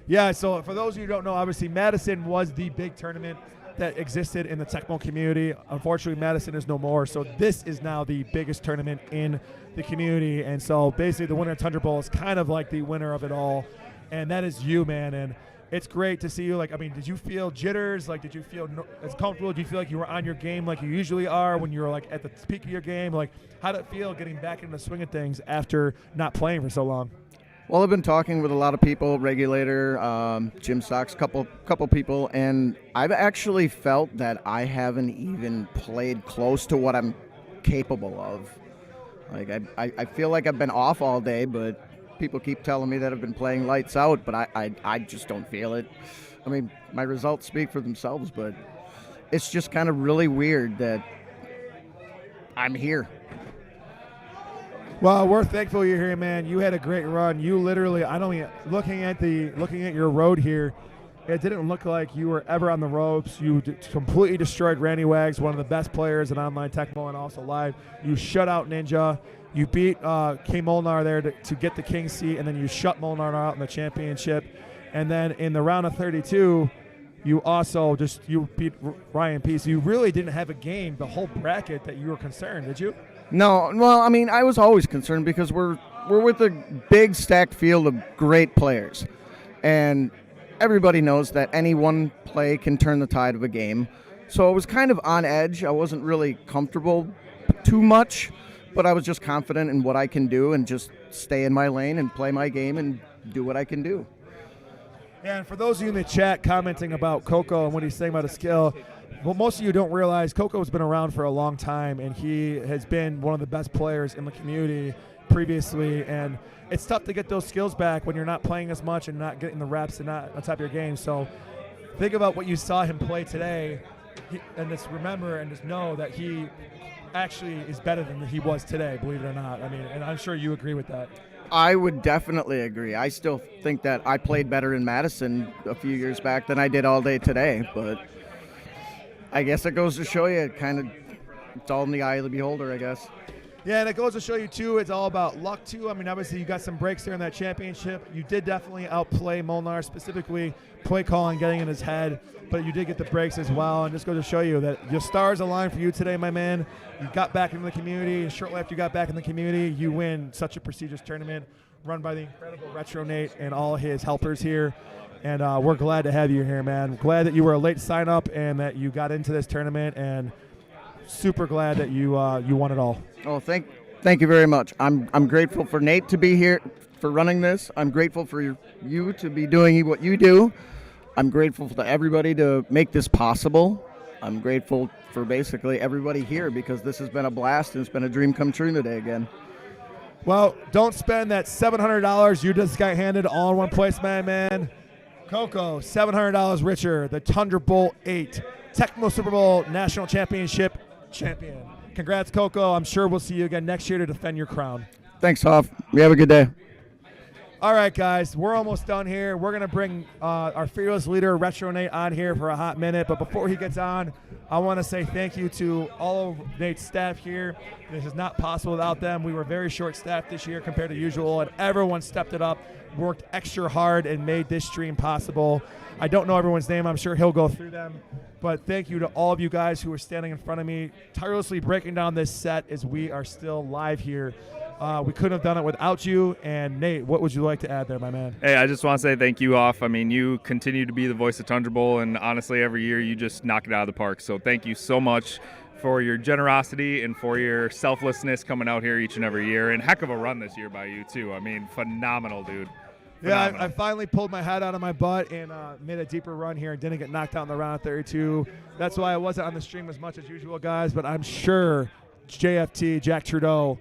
Speaker 1: Yeah, so for those of you who don't know, obviously Madison was the big tournament that existed in the Tecmo community. Unfortunately, Madison is no more, so this is now the biggest tournament in the community. And so basically the winner of Tundra Bowl is kind of like the winner of it all, and that is you, man. And it's great to see you. Like, I mean, did you feel jitters? Like, did you feel as comfortable? Did you feel like you were on your game like you usually are when you were, like, at the peak of your game? Like, how did it feel getting back into the swing of things after not playing for so long?
Speaker 8: Well, I've been talking with a lot of people, Regulator, Jim Stocks, couple people, and I've actually felt that I haven't even played close to what I'm capable of. Like, I feel like I've been off all day, but people keep telling me that I've been playing lights out, but I just don't feel it. I mean, my results speak for themselves, but it's just kind of really weird that I'm here.
Speaker 1: Well, we're thankful you're here, man. You had a great run. You literally, looking at your road here, it didn't look like you were ever on the ropes. You completely destroyed Randy Wags, one of the best players in online Tecmo and also live. You shut out Ninja. You beat King Molnar there to get the king seat, and then you shut Molnar out in the championship. And then in the round of 32, you also you beat Ryan P. So you really didn't have a game the whole bracket that you were concerned, did you?
Speaker 8: No, well, I mean, I was always concerned because we're with a big stacked field of great players, and everybody knows that any one play can turn the tide of a game. So I was kind of on edge. I wasn't really comfortable too much, but I was just confident in what I can do and just stay in my lane and play my game and do what I can do.
Speaker 1: Yeah, and for those of you in the chat commenting about Coco and what he's saying about his skill, well, most of you don't realize Coco's been around for a long time, and he has been one of the best players in the community previously, and it's tough to get those skills back when you're not playing as much and not getting the reps and not on top of your game. So think about what you saw him play today, and just remember and just know that he actually is better than he was today, believe it or not. I mean, and I'm sure you agree with that.
Speaker 8: I would definitely agree. I still think that I played better in Madison a few years back than I did all day today, but I guess it goes to show you it's all in the eye of the beholder, I guess.
Speaker 1: Yeah, and it goes to show you, too, it's all about luck, too. I mean, obviously, you got some breaks there in that championship. You did definitely outplay Molnar, specifically play calling, getting in his head, but you did get the breaks as well. And just goes to show you that your stars aligned for you today, my man. You got back into the community, and shortly after you got back in the community, you win such a prestigious tournament run by the incredible Retro Nate and all his helpers here. And we're glad to have you here, man. Glad that you were a late sign-up and that you got into this tournament, and super glad that you won it all.
Speaker 8: Oh, thank you very much. I'm grateful for Nate to be here for running this. I'm grateful for you to be doing what you do. I'm grateful to everybody to make this possible. I'm grateful for basically everybody here because this has been a blast and it's been a dream come true today again.
Speaker 1: Well, don't spend that $700 you just got handed all in one place, my man. Coco, $700 richer, the Tundra Bowl 8 Tecmo Super Bowl National Championship champion. Congrats, Coco. I'm sure we'll see you again next year to defend your crown.
Speaker 8: Thanks, Hoff. You have a good day.
Speaker 1: All right, guys, we're almost done here. We're going to bring our fearless leader, Retro Nate, on here for a hot minute. But before he gets on, I want to say thank you to all of Nate's staff here. This is not possible without them. We were very short-staffed this year compared to usual, and everyone stepped it up, worked extra hard, and made this stream possible. I don't know everyone's name. I'm sure he'll go through them. But thank you to all of you guys who are standing in front of me, tirelessly breaking down this set as we are still live here. We couldn't have done it without you. And Nate, what would you like to add there, my man?
Speaker 9: Hey, I just want to say thank you, Off. I mean, you continue to be the voice of Tundra Bowl, and honestly, every year you just knock it out of the park. So thank you so much for your generosity and for your selflessness coming out here each and every year. And heck of a run this year by you, too. I mean, phenomenal, dude.
Speaker 1: Yeah, I finally pulled my head out of my butt and made a deeper run here and didn't get knocked out in the round of 32. That's why I wasn't on the stream as much as usual, guys, but I'm sure JFT, Jack Trudeau,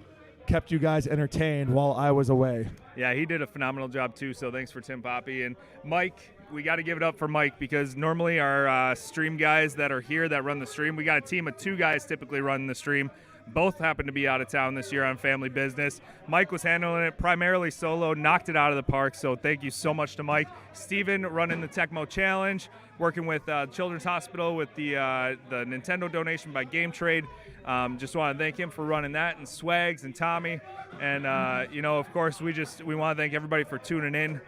Speaker 1: kept you guys entertained while I was away.
Speaker 9: Yeah, he did a phenomenal job, too, so thanks for Tim Poppy. And Mike, we got to give it up for Mike because normally our stream guys that are here that run the stream, we got a team of 2 guys typically running the stream. Both happen to be out of town this year on family business. Mike was handling it primarily solo, knocked it out of the park, so thank you so much to Mike. Steven running the Tecmo Challenge, working with Children's Hospital with the Nintendo donation by Game Trade. Just want to thank him for running that, and Swags and Tommy. And, of course, we want to thank everybody for tuning in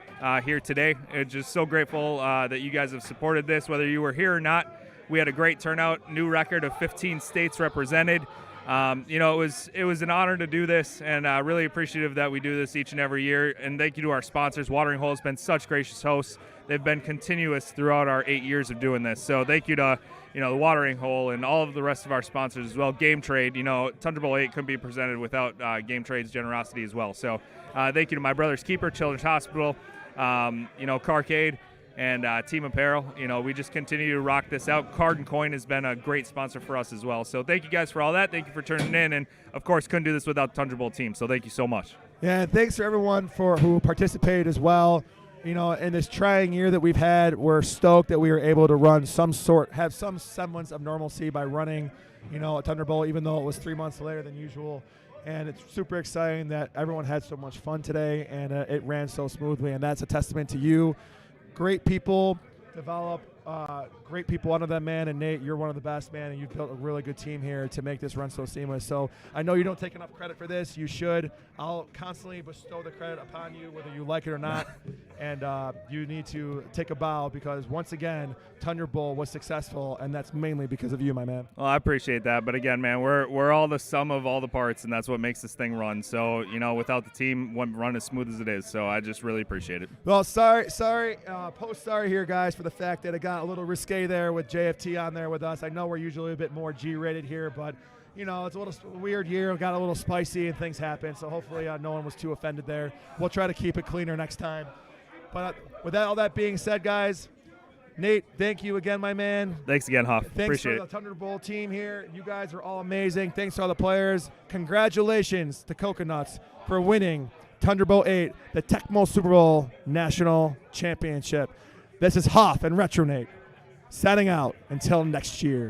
Speaker 9: here today. It's just so grateful that you guys have supported this, whether you were here or not. We had a great turnout, new record of 15 states represented. It was an honor to do this, and really appreciative that we do this each and every year. And thank you to our sponsors. Watering Hole has been such gracious hosts. They've been continuous throughout our 8 years of doing this. So thank you to the Watering Hole and all of the rest of our sponsors as well. Game Trade, Tundra Bowl 8 couldn't be presented without Game Trade's generosity as well. So thank you to my brother's keeper, Children's Hospital, Carcade, and Team Apparel. We just continue to rock this out. Card and Coin has been a great sponsor for us as well. So thank you guys for all that. Thank you for tuning in. And, of course, couldn't do this without the Tundra Bowl team. So thank you so much.
Speaker 1: Yeah, and thanks for everyone who participated as well. In this trying year that we've had, we're stoked that we were able to have some semblance of normalcy by running, a Tundra Bowl, even though it was 3 months later than usual. And it's super exciting that everyone had so much fun today, and it ran so smoothly. And that's a testament to you. Great people develop great people under them, man. And Nate, you're one of the best, man, and you've built a really good team here to make this run so seamless. So I know you don't take enough credit for this. You should. I'll constantly bestow the credit upon you, whether you like it or not. And you need to take a bow because, once again, Tundra Bowl was successful, and that's mainly because of you, my man.
Speaker 9: Well, I appreciate that. But, again, man, we're all the sum of all the parts, and that's what makes this thing run. So, without the team, it wouldn't run as smooth as it is. So I just really appreciate it.
Speaker 1: Well, sorry here, guys, for the fact that it got a little risque there with JFT on there with us. I know we're usually a bit more G-rated here, but it's a little weird year. It got a little spicy and things happen, so hopefully no one was too offended there. We'll try to keep it cleaner next time. But with all that being said, guys, Nate, thank you again, my man.
Speaker 9: Thanks again, Huff.
Speaker 1: Thanks
Speaker 9: Appreciate
Speaker 1: for the Tundra Bowl team here. You guys are all amazing. Thanks to all the players. Congratulations to Coconuts for winning Tundra Bowl 8, the Tecmo Super Bowl National Championship. This is Hoff and Retro Nate signing out until next year.